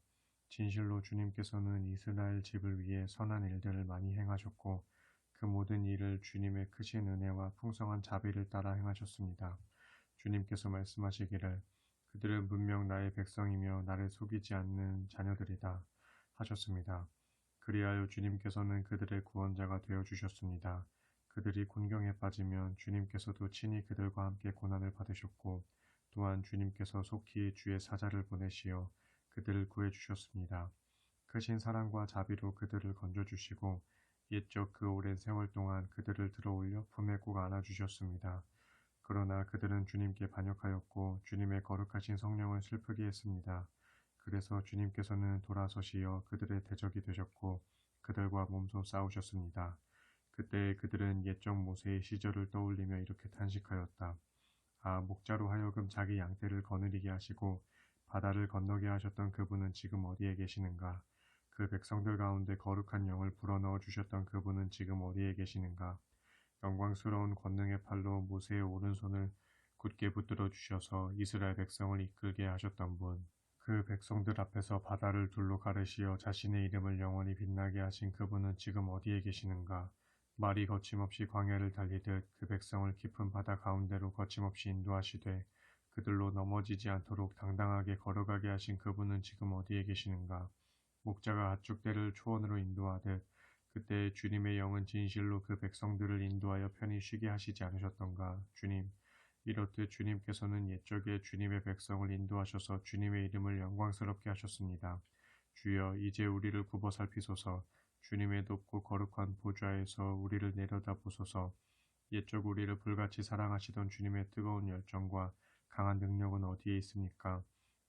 진실로 주님께서는 이스라엘 집을 위해 선한 일들을 많이 행하셨고 그 모든 일을 주님의 크신 은혜와 풍성한 자비를 따라 행하셨습니다. 주님께서 말씀하시기를 그들은 분명 나의 백성이며 나를 속이지 않는 자녀들이다 하셨습니다. 그리하여 주님께서는 그들의 구원자가 되어 주셨습니다. 그들이 곤경에 빠지면 주님께서도 친히 그들과 함께 고난을 받으셨고 또한 주님께서 속히 주의 사자를 보내시어 그들을 구해 주셨습니다. 크신 사랑과 자비로 그들을 건져주시고 옛적 그 오랜 세월 동안 그들을 들어올려 품에 꼭 안아주셨습니다. 그러나 그들은 주님께 반역하였고 주님의 거룩하신 성령을 슬프게 했습니다. 그래서 주님께서는 돌아서시어 그들의 대적이 되셨고 그들과 몸소 싸우셨습니다. 그때 그들은 옛적 모세의 시절을 떠올리며 이렇게 탄식하였다. 아, 목자로 하여금 자기 양떼를 거느리게 하시고 바다를 건너게 하셨던 그분은 지금 어디에 계시는가? 그 백성들 가운데 거룩한 영을 불어넣어 주셨던 그분은 지금 어디에 계시는가? 영광스러운 권능의 팔로 모세의 오른손을 굳게 붙들어 주셔서 이스라엘 백성을 이끌게 하셨던 분. 그 백성들 앞에서 바다를 둘로 가르시어 자신의 이름을 영원히 빛나게 하신 그분은 지금 어디에 계시는가? 말이 거침없이 광야를 달리듯 그 백성을 깊은 바다 가운데로 거침없이 인도하시되 그들로 넘어지지 않도록 당당하게 걸어가게 하신 그분은 지금 어디에 계시는가? 목자가 가축대를 초원으로 인도하듯 그때 주님의 영은 진실로 그 백성들을 인도하여 편히 쉬게 하시지 않으셨던가? 주님, 이렇듯 주님께서는 옛적에 주님의 백성을 인도하셔서 주님의 이름을 영광스럽게 하셨습니다. 주여, 이제 우리를 굽어 살피소서. 주님의 높고 거룩한 보좌에서 우리를 내려다보소서. 옛적 우리를 불같이 사랑하시던 주님의 뜨거운 열정과 강한 능력은 어디에 있습니까?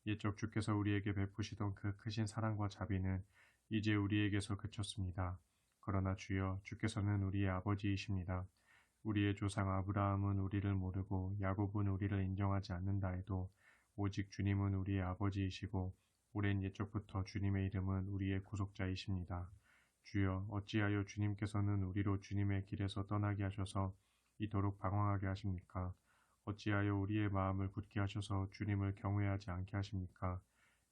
옛적 주께서 우리에게 베푸시던 그 크신 사랑과 자비는 이제 우리에게서 그쳤습니다. 그러나 주여, 주께서는 우리의 아버지이십니다. 우리의 조상 아브라함은 우리를 모르고 야곱은 우리를 인정하지 않는다 해도 오직 주님은 우리의 아버지이시고 오랜 옛적부터 주님의 이름은 우리의 구속자이십니다. 주여, 어찌하여 주님께서는 우리로 주님의 길에서 떠나게 하셔서 이토록 방황하게 하십니까? 어찌하여 우리의 마음을 굳게 하셔서 주님을 경외하지 않게 하십니까?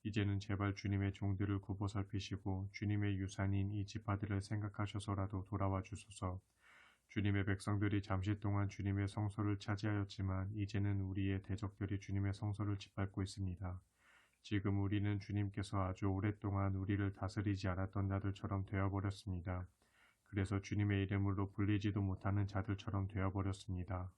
이제는 제발 주님의 종들을 굽어 살피시고 주님의 유산인 이 지파들을 생각하셔서라도 돌아와 주소서. 주님의 백성들이 잠시 동안 주님의 성소를 차지하였지만 이제는 우리의 대적들이 주님의 성소를 짓밟고 있습니다. 지금 우리는 주님께서 아주 오랫동안 우리를 다스리지 않았던 자들처럼 되어버렸습니다. 그래서 주님의 이름으로 불리지도 못하는 자들처럼 되어버렸습니다.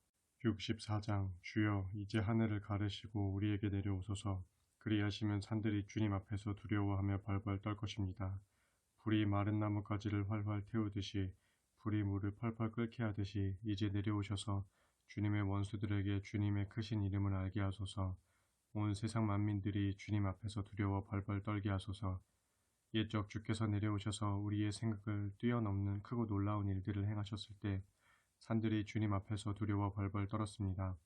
64장 주여, 이제 하늘을 가르시고 우리에게 내려오소서. 그리하시면 산들이 주님 앞에서 두려워하며 벌벌 떨 것입니다. 불이 마른 나뭇가지를 활활 태우듯이 불이 물을 펄펄 끓게 하듯이 이제 내려오셔서 주님의 원수들에게 주님의 크신 이름을 알게 하소서. 온 세상 만민들이 주님 앞에서 두려워 벌벌 떨게 하소서. 옛적 주께서 내려오셔서 우리의 생각을 뛰어넘는 크고 놀라운 일들을 행하셨을 때 산들이 주님 앞에서 두려워 벌벌 떨었습니다.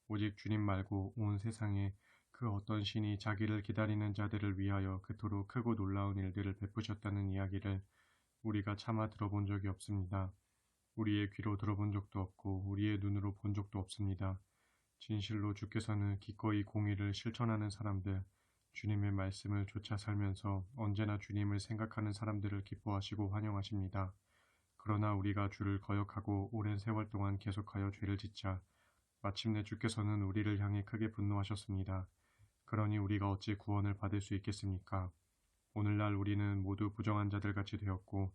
오직 주님 말고 온 세상에 그 어떤 신이 자기를 기다리는 자들을 위하여 그토록 크고 놀라운 일들을 베푸셨다는 이야기를 우리가 차마 들어본 적이 없습니다. 우리의 귀로 들어본 적도 없고 우리의 눈으로 본 적도 없습니다. 진실로 주께서는 기꺼이 공의를 실천하는 사람들, 주님의 말씀을 좇아 살면서 언제나 주님을 생각하는 사람들을 기뻐하시고 환영하십니다. 그러나 우리가 주를 거역하고 오랜 세월 동안 계속하여 죄를 짓자 마침내 주께서는 우리를 향해 크게 분노하셨습니다. 그러니 우리가 어찌 구원을 받을 수 있겠습니까? 오늘날 우리는 모두 부정한 자들같이 되었고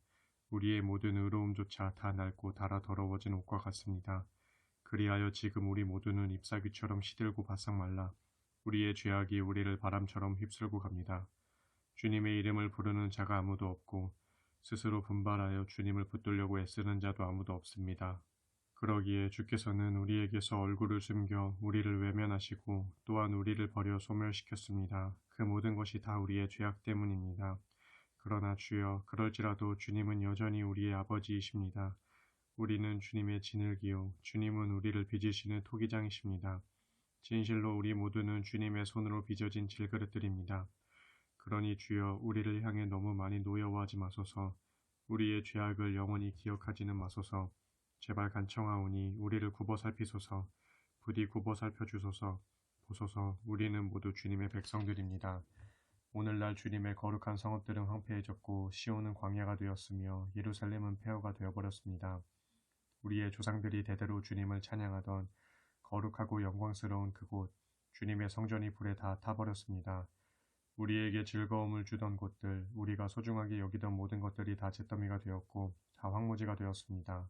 우리의 모든 의로움조차 다 낡고 닳아 더러워진 옷과 같습니다. 그리하여 지금 우리 모두는 잎사귀처럼 시들고 바싹 말라 우리의 죄악이 우리를 바람처럼 휩쓸고 갑니다. 주님의 이름을 부르는 자가 아무도 없고 스스로 분발하여 주님을 붙들려고 애쓰는 자도 아무도 없습니다. 그러기에 주께서는 우리에게서 얼굴을 숨겨 우리를 외면하시고 또한 우리를 버려 소멸시켰습니다. 그 모든 것이 다 우리의 죄악 때문입니다. 그러나 주여, 그럴지라도 주님은 여전히 우리의 아버지이십니다. 우리는 주님의 진흙이요 주님은 우리를 빚으시는 토기장이십니다. 진실로 우리 모두는 주님의 손으로 빚어진 질그릇들입니다. 그러니 주여, 우리를 향해 너무 많이 노여워하지 마소서. 우리의 죄악을 영원히 기억하지는 마소서. 제발 간청하오니 우리를 굽어 살피소서. 부디 굽어 살펴주소서. 보소서, 우리는 모두 주님의 백성들입니다. 오늘날 주님의 거룩한 성읍들은 황폐해졌고 시온은 광야가 되었으며 예루살렘은 폐허가 되어버렸습니다. 우리의 조상들이 대대로 주님을 찬양하던 거룩하고 영광스러운 그곳, 주님의 성전이 불에 다 타버렸습니다. 우리에게 즐거움을 주던 곳들, 우리가 소중하게 여기던 모든 것들이 다 잿더미가 되었고 다 황무지가 되었습니다.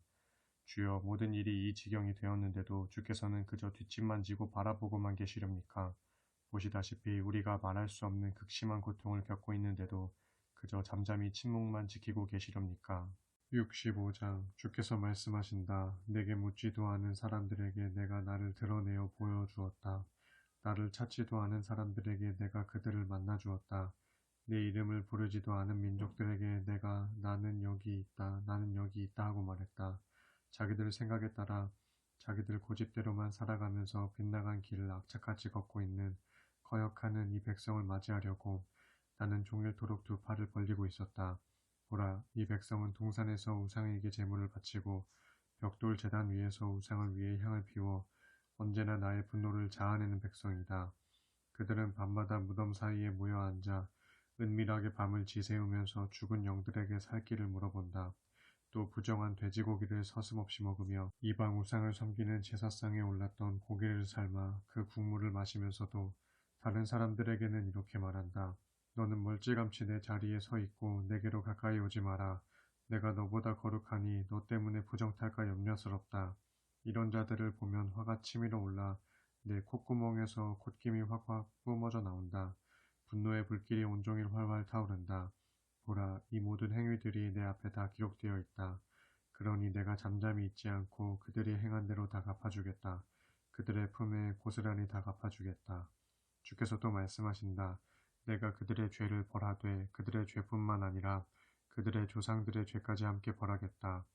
주여, 모든 일이 이 지경이 되었는데도 주께서는 그저 뒷짐만 지고 바라보고만 계시렵니까? 보시다시피 우리가 말할 수 없는 극심한 고통을 겪고 있는데도 그저 잠잠히 침묵만 지키고 계시렵니까? 65장 주께서 말씀하신다. 내게 묻지도 않은 사람들에게 내가 나를 드러내어 보여주었다. 나를 찾지도 않은 사람들에게 내가 그들을 만나주었다. 내 이름을 부르지도 않은 민족들에게 내가 나는 여기 있다, 나는 여기 있다 하고 말했다. 자기들 생각에 따라 자기들 고집대로만 살아가면서 빗나간 길을 악착같이 걷고 있는 거역하는 이 백성을 맞이하려고 나는 종일토록 두 팔을 벌리고 있었다. 보라, 이 백성은 동산에서 우상에게 제물을 바치고 벽돌 제단 위에서 우상을 위해 향을 피워 언제나 나의 분노를 자아내는 백성이다. 그들은 밤마다 무덤 사이에 모여 앉아 은밀하게 밤을 지새우면서 죽은 영들에게 살 길을 물어본다. 또 부정한 돼지고기를 서슴없이 먹으며 이방 우상을 섬기는 제사상에 올랐던 고기를 삶아 그 국물을 마시면서도 다른 사람들에게는 이렇게 말한다. 너는 멀찌감치 내 자리에 서 있고 내게로 가까이 오지 마라. 내가 너보다 거룩하니 너 때문에 부정탈까 염려스럽다. 이런 자들을 보면 화가 치밀어 올라 내 콧구멍에서 콧김이 확확 뿜어져 나온다. 분노의 불길이 온종일 활활 타오른다. 보라, 이 모든 행위들이 내 앞에 다 기록되어 있다. 그러니 내가 잠잠히 있지 않고 그들이 행한 대로 다 갚아주겠다. 그들의 품에 고스란히 다 갚아주겠다. 주께서 또 말씀하신다. 내가 그들의 죄를 벌하되 그들의 죄뿐만 아니라 그들의 조상들의 죄까지 함께 벌하겠다.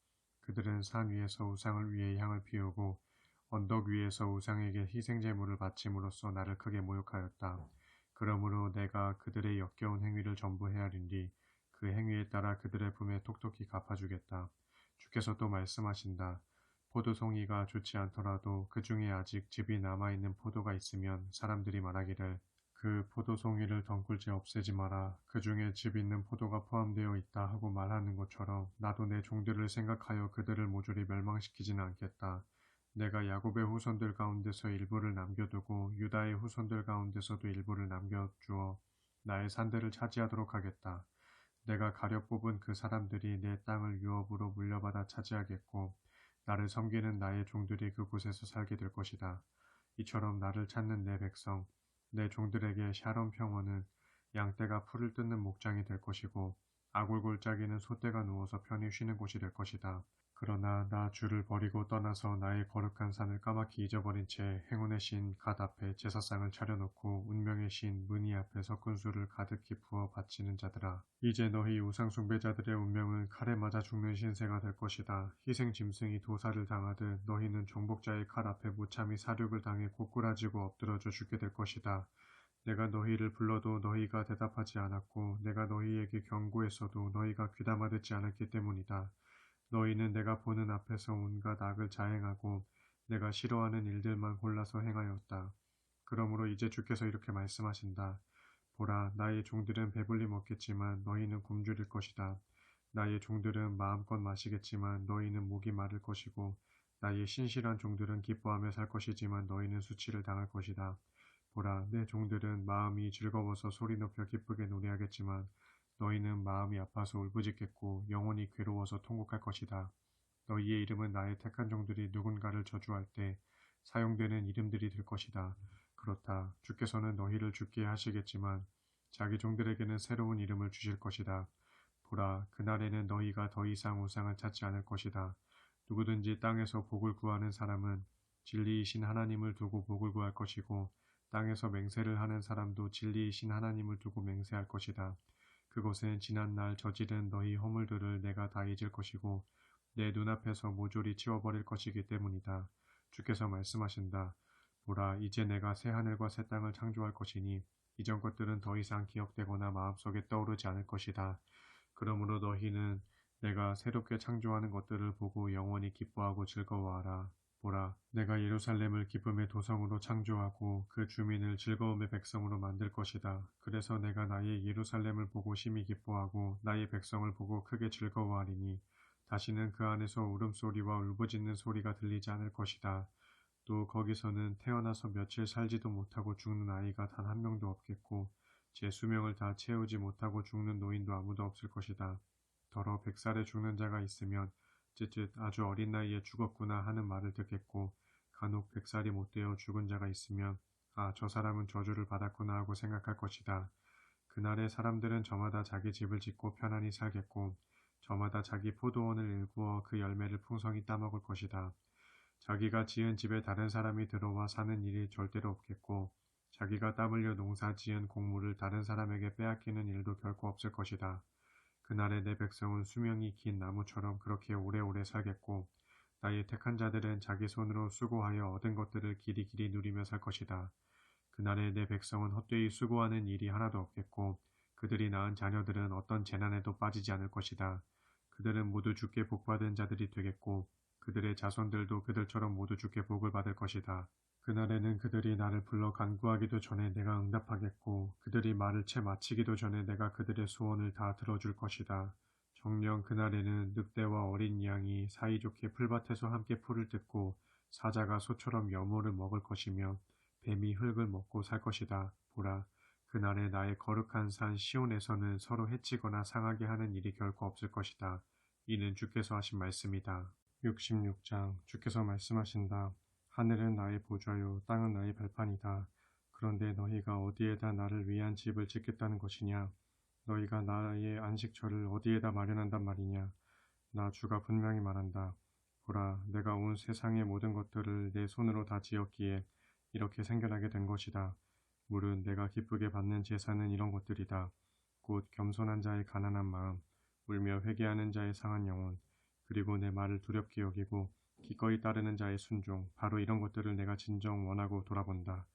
그들은 산 위에서 우상을 위해 향을 피우고 언덕 위에서 우상에게 희생제물을 바침으로써 나를 크게 모욕하였다. 그러므로 내가 그들의 역겨운 행위를 전부 헤아린뒤 그 행위에 따라 그들의 품에 톡톡히 갚아주겠다. 주께서 또 말씀하신다. 포도송이가 좋지 않더라도 그 중에 아직 즙이 남아있는 포도가 있으면 사람들이 말하기를 그 포도송이를 덩굴째 없애지 마라. 그 중에 즙 있는 포도가 포함되어 있다 하고 말하는 것처럼 나도 내 종들을 생각하여 그들을 모조리 멸망시키지는 않겠다. 내가 야곱의 후손들 가운데서 일부를 남겨두고 유다의 후손들 가운데서도 일부를 남겨주어 나의 산들을 차지하도록 하겠다. 내가 가려 뽑은 그 사람들이 내 땅을 유업으로 물려받아 차지하겠고 나를 섬기는 나의 종들이 그곳에서 살게 될 것이다. 이처럼 나를 찾는 내 백성, 내 종들에게 샤롬 평원은 양떼가 풀을 뜯는 목장이 될 것이고 아골골짜기는 소떼가 누워서 편히 쉬는 곳이 될 것이다. 그러나 나 주를 버리고 떠나서 나의 거룩한 산을 까맣게 잊어버린 채 행운의 신 갓 앞에 제사상을 차려놓고 운명의 신 문희 앞에 섞은 술을 가득히 부어 바치는 자들아. 이제 너희 우상 숭배자들의 운명은 칼에 맞아 죽는 신세가 될 것이다. 희생 짐승이 도살을 당하듯 너희는 정복자의 칼 앞에 무참히 사륙을 당해 고꾸라지고 엎드러져 죽게 될 것이다. 내가 너희를 불러도 너희가 대답하지 않았고 내가 너희에게 경고했어도 너희가 귀담아 듣지 않았기 때문이다. 너희는 내가 보는 앞에서 온갖 악을 자행하고 내가 싫어하는 일들만 골라서 행하였다. 그러므로 이제 주께서 이렇게 말씀하신다. 보라, 나의 종들은 배불리 먹겠지만 너희는 굶주릴 것이다. 나의 종들은 마음껏 마시겠지만 너희는 목이 마를 것이고 나의 신실한 종들은 기뻐하며 살 것이지만 너희는 수치를 당할 것이다. 보라, 내 종들은 마음이 즐거워서 소리 높여 기쁘게 노래하겠지만 너희는 마음이 아파서 울부짖겠고 영혼이 괴로워서 통곡할 것이다. 너희의 이름은 나의 택한 종들이 누군가를 저주할 때 사용되는 이름들이 될 것이다. 그렇다. 주께서는 너희를 죽게 하시겠지만 자기 종들에게는 새로운 이름을 주실 것이다. 보라, 그날에는 너희가 더 이상 우상을 찾지 않을 것이다. 누구든지 땅에서 복을 구하는 사람은 진리이신 하나님을 두고 복을 구할 것이고 땅에서 맹세를 하는 사람도 진리이신 하나님을 두고 맹세할 것이다. 그곳엔 지난날 저지른 너희 허물들을 내가 다 잊을 것이고 내 눈앞에서 모조리 치워버릴 것이기 때문이다. 주께서 말씀하신다. 보라, 이제 내가 새 하늘과 새 땅을 창조할 것이니 이전 것들은 더 이상 기억되거나 마음속에 떠오르지 않을 것이다. 그러므로 너희는 내가 새롭게 창조하는 것들을 보고 영원히 기뻐하고 즐거워하라. 보라, 내가 예루살렘을 기쁨의 도성으로 창조하고 그 주민을 즐거움의 백성으로 만들 것이다. 그래서 내가 나의 예루살렘을 보고 심히 기뻐하고 나의 백성을 보고 크게 즐거워하리니 다시는 그 안에서 울음소리와 울부짖는 소리가 들리지 않을 것이다. 또 거기서는 태어나서 며칠 살지도 못하고 죽는 아이가 단 한 명도 없겠고 제 수명을 다 채우지 못하고 죽는 노인도 아무도 없을 것이다. 더러 100살에 죽는 자가 있으면 쯧쯧 아주 어린 나이에 죽었구나 하는 말을 듣겠고 간혹 100살이 못 되어 죽은 자가 있으면 아, 저 사람은 저주를 받았구나 하고 생각할 것이다. 그날에 사람들은 저마다 자기 집을 짓고 편안히 살겠고 저마다 자기 포도원을 일구어 그 열매를 풍성히 따먹을 것이다. 자기가 지은 집에 다른 사람이 들어와 사는 일이 절대로 없겠고 자기가 땀 흘려 농사 지은 곡물을 다른 사람에게 빼앗기는 일도 결코 없을 것이다. 그날에 내 백성은 수명이 긴 나무처럼 그렇게 오래오래 살겠고 나의 택한 자들은 자기 손으로 수고하여 얻은 것들을 길이길이 누리며 살 것이다. 그날에 내 백성은 헛되이 수고하는 일이 하나도 없겠고 그들이 낳은 자녀들은 어떤 재난에도 빠지지 않을 것이다. 그들은 모두 주께 복받은 자들이 되겠고 그들의 자손들도 그들처럼 모두 주께 복을 받을 것이다. 그날에는 그들이 나를 불러 간구하기도 전에 내가 응답하겠고 그들이 말을 채 마치기도 전에 내가 그들의 소원을 다 들어줄 것이다. 정녕 그날에는 늑대와 어린 양이 사이좋게 풀밭에서 함께 풀을 뜯고 사자가 소처럼 여모를 먹을 것이며 뱀이 흙을 먹고 살 것이다. 보라, 그날에 나의 거룩한 산 시온에서는 서로 해치거나 상하게 하는 일이 결코 없을 것이다. 이는 주께서 하신 말씀이다. 66장 주께서 말씀하신다. 하늘은 나의 보좌요 땅은 나의 발판이다. 그런데 너희가 어디에다 나를 위한 집을 짓겠다는 것이냐? 너희가 나의 안식처를 어디에다 마련한단 말이냐? 나 주가 분명히 말한다. 보라, 내가 온 세상의 모든 것들을 내 손으로 다 지었기에 이렇게 생겨나게 된 것이다. 물은 내가 기쁘게 받는 제사는 이런 것들이다. 곧 겸손한 자의 가난한 마음, 울며 회개하는 자의 상한 영혼, 그리고 내 말을 두렵게 여기고 기꺼이 따르는 자의 순종, 바로 이런 것들을 내가 진정 원하고 돌아본다.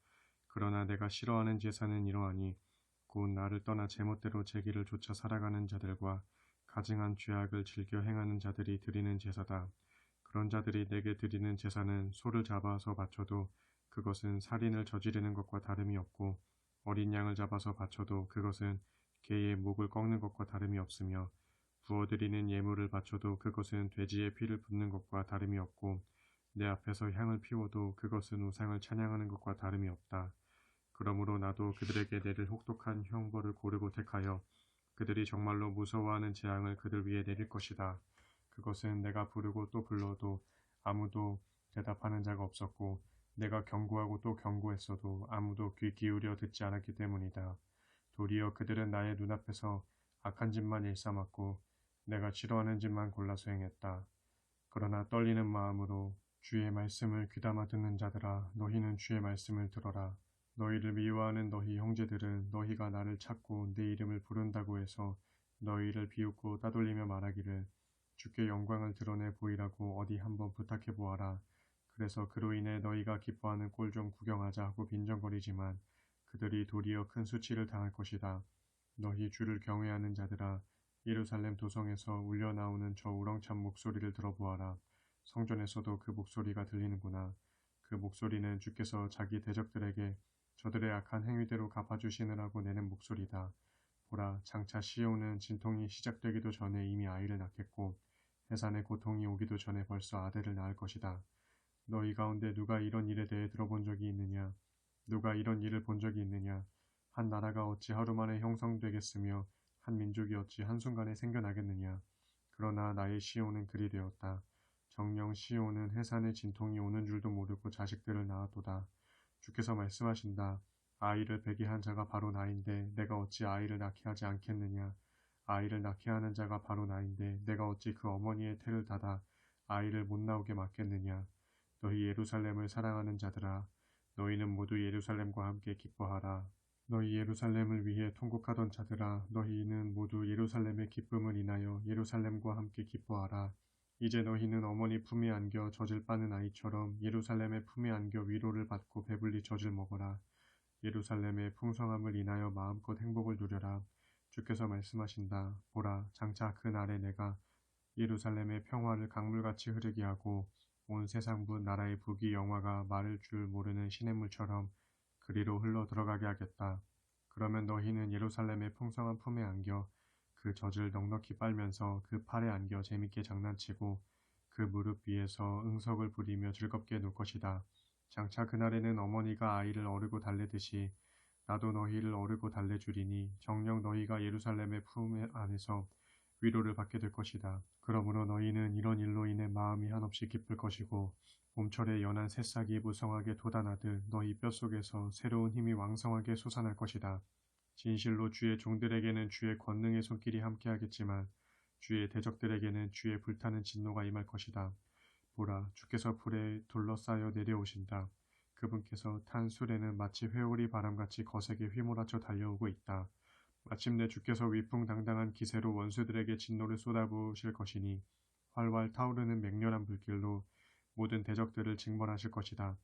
그러나 내가 싫어하는 제사는 이러하니 곧 나를 떠나 제멋대로 제 길을 쫓아 살아가는 자들과 가증한 죄악을 즐겨 행하는 자들이 드리는 제사다. 그런 자들이 내게 드리는 제사는 소를 잡아서 바쳐도 그것은 살인을 저지르는 것과 다름이 없고 어린 양을 잡아서 바쳐도 그것은 개의 목을 꺾는 것과 다름이 없으며 부어드리는 예물을 바쳐도 그것은 돼지의 피를 붓는 것과 다름이 없고 내 앞에서 향을 피워도 그것은 우상을 찬양하는 것과 다름이 없다. 그러므로 나도 그들에게 내릴 혹독한 형벌을 고르고 택하여 그들이 정말로 무서워하는 재앙을 그들 위에 내릴 것이다. 그것은 내가 부르고 또 불러도 아무도 대답하는 자가 없었고 내가 경고하고 또 경고했어도 아무도 귀 기울여 듣지 않았기 때문이다. 도리어 그들은 나의 눈앞에서 악한 짓만 일삼았고 내가 싫어하는 짓만 골라서 행했다. 그러나 떨리는 마음으로 주의 말씀을 귀담아 듣는 자들아, 너희는 주의 말씀을 들어라. 너희를 미워하는 너희 형제들은 너희가 나를 찾고 내 이름을 부른다고 해서 너희를 비웃고 따돌리며 말하기를 주께 영광을 드러내 보이라고 어디 한번 부탁해 보아라. 그래서 그로 인해 너희가 기뻐하는 꼴 좀 구경하자 하고 빈정거리지만 그들이 도리어 큰 수치를 당할 것이다. 너희 주를 경외하는 자들아, 예루살렘 도성에서 울려나오는 저 우렁찬 목소리를 들어보아라. 성전에서도 그 목소리가 들리는구나. 그 목소리는 주께서 자기 대적들에게 저들의 악한 행위대로 갚아주시느라고 내는 목소리다. 보라, 장차 시온은 진통이 시작되기도 전에 이미 아이를 낳겠고 해산의 고통이 오기도 전에 벌써 아들을 낳을 것이다. 너희 가운데 누가 이런 일에 대해 들어본 적이 있느냐? 누가 이런 일을 본 적이 있느냐? 한 나라가 어찌 하루 만에 형성되겠으며 한 민족이 어찌 한순간에 생겨나겠느냐? 그러나 나의 시온은 그리 되었다. 정녕 시온은 해산의 진통이 오는 줄도 모르고 자식들을 낳았도다. 주께서 말씀하신다. 아이를 베게 한 자가 바로 나인데 내가 어찌 아이를 낳게 하지 않겠느냐? 아이를 낳게 하는 자가 바로 나인데 내가 어찌 그 어머니의 태를 닫아 아이를 못 나오게 막겠느냐? 너희 예루살렘을 사랑하는 자들아, 너희는 모두 예루살렘과 함께 기뻐하라. 너희 예루살렘을 위해 통곡하던 자들아, 너희는 모두 예루살렘의 기쁨을 인하여 예루살렘과 함께 기뻐하라. 이제 너희는 어머니 품에 안겨 젖을 빠는 아이처럼 예루살렘의 품에 안겨 위로를 받고 배불리 젖을 먹어라. 예루살렘의 풍성함을 인하여 마음껏 행복을 누려라. 주께서 말씀하신다. 보라, 장차 그 날에 내가 예루살렘의 평화를 강물같이 흐르게 하고 온 세상부 나라의 부귀 영화가 마를 줄 모르는 시냇물처럼 그리로 흘러 들어가게 하겠다. 그러면 너희는 예루살렘의 풍성한 품에 안겨 그 젖을 넉넉히 빨면서 그 팔에 안겨 재밌게 장난치고 그 무릎 위에서 응석을 부리며 즐겁게 놀 것이다. 장차 그날에는 어머니가 아이를 어르고 달래듯이 나도 너희를 어르고 달래주리니 정녕 너희가 예루살렘의 품 안에서 위로를 받게 될 것이다. 그러므로 너희는 이런 일로 인해 마음이 한없이 기쁠 것이고 봄철에 연한 새싹이 무성하게 돋아나듯 너희 뼛속에서 새로운 힘이 왕성하게 솟아날 것이다. 진실로 주의 종들에게는 주의 권능의 손길이 함께하겠지만 주의 대적들에게는 주의 불타는 진노가 임할 것이다. 보라, 주께서 불에 둘러싸여 내려오신다. 그분께서 탄 수레는 마치 회오리 바람같이 거세게 휘몰아쳐 달려오고 있다. 마침내 주께서 위풍당당한 기세로 원수들에게 진노를 쏟아부으실 것이니 활활 타오르는 맹렬한 불길로 모든 대적들을 징벌하실 것이다.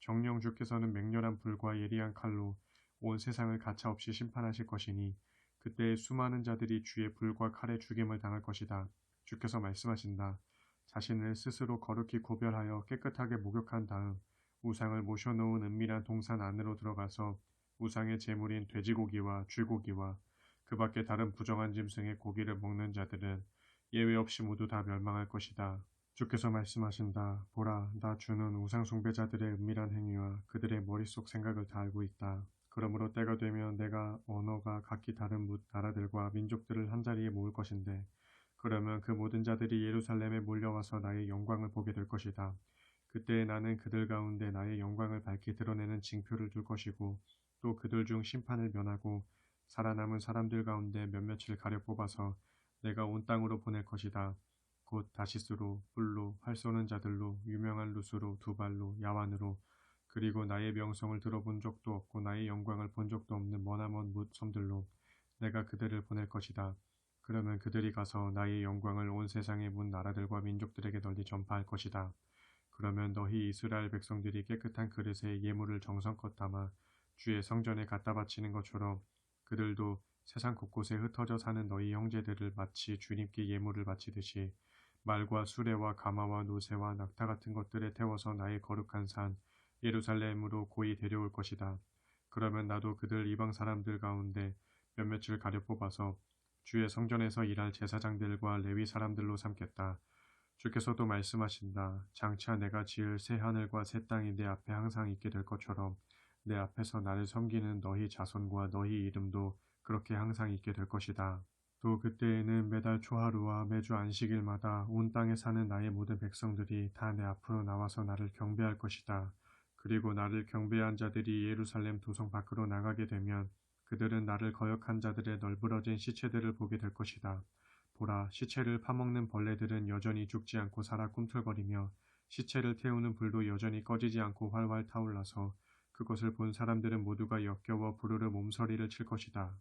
정녕 주께서는 맹렬한 불과 예리한 칼로 온 세상을 가차없이 심판하실 것이니 그때 수많은 자들이 주의 불과 칼에 죽임을 당할 것이다. 주께서 말씀하신다. 자신을 스스로 거룩히 구별하여 깨끗하게 목욕한 다음 우상을 모셔놓은 은밀한 동산 안으로 들어가서 우상의 제물인 돼지고기와 쥐고기와 그 밖에 다른 부정한 짐승의 고기를 먹는 자들은 예외 없이 모두 다 멸망할 것이다. 주께서 말씀하신다. 보라, 나 주는 우상 숭배자들의 은밀한 행위와 그들의 머릿속 생각을 다 알고 있다. 그러므로 때가 되면 내가 언어가 각기 다른 나라들과 민족들을 한자리에 모을 것인데 그러면 그 모든 자들이 예루살렘에 몰려와서 나의 영광을 보게 될 것이다. 그때 나는 그들 가운데 나의 영광을 밝히 드러내는 징표를 둘 것이고 또 그들 중 심판을 면하고 살아남은 사람들 가운데 몇몇을 가려 뽑아서 내가 온 땅으로 보낼 것이다. 곧 다시스로, 뿔로, 활 쏘는 자들로, 유명한 루스로, 두발로, 야완으로, 그리고 나의 명성을 들어본 적도 없고 나의 영광을 본 적도 없는 머나먼 섬들로 내가 그들을 보낼 것이다. 그러면 그들이 가서 나의 영광을 온 세상의 문 나라들과 민족들에게 널리 전파할 것이다. 그러면 너희 이스라엘 백성들이 깨끗한 그릇에 예물을 정성껏 담아 주의 성전에 갖다 바치는 것처럼 그들도 세상 곳곳에 흩어져 사는 너희 형제들을 마치 주님께 예물을 바치듯이 말과 수레와 가마와 노새와 낙타 같은 것들에 태워서 나의 거룩한 산 예루살렘으로 고이 데려올 것이다. 그러면 나도 그들 이방 사람들 가운데 몇몇을 가려 뽑아서 주의 성전에서 일할 제사장들과 레위 사람들로 삼겠다. 주께서도 말씀하신다. 장차 내가 지을 새 하늘과 새 땅이 내 앞에 항상 있게 될 것처럼 내 앞에서 나를 섬기는 너희 자손과 너희 이름도 그렇게 항상 있게 될 것이다. 또 그때에는 매달 초하루와 매주 안식일마다 온 땅에 사는 나의 모든 백성들이 다 내 앞으로 나와서 나를 경배할 것이다. 그리고 나를 경배한 자들이 예루살렘 도성 밖으로 나가게 되면 그들은 나를 거역한 자들의 널브러진 시체들을 보게 될 것이다. 보라, 시체를 파먹는 벌레들은 여전히 죽지 않고 살아 꿈틀거리며 시체를 태우는 불도 여전히 꺼지지 않고 활활 타올라서 그것을 본 사람들은 모두가 역겨워 부르르 몸서리를 칠 것이다.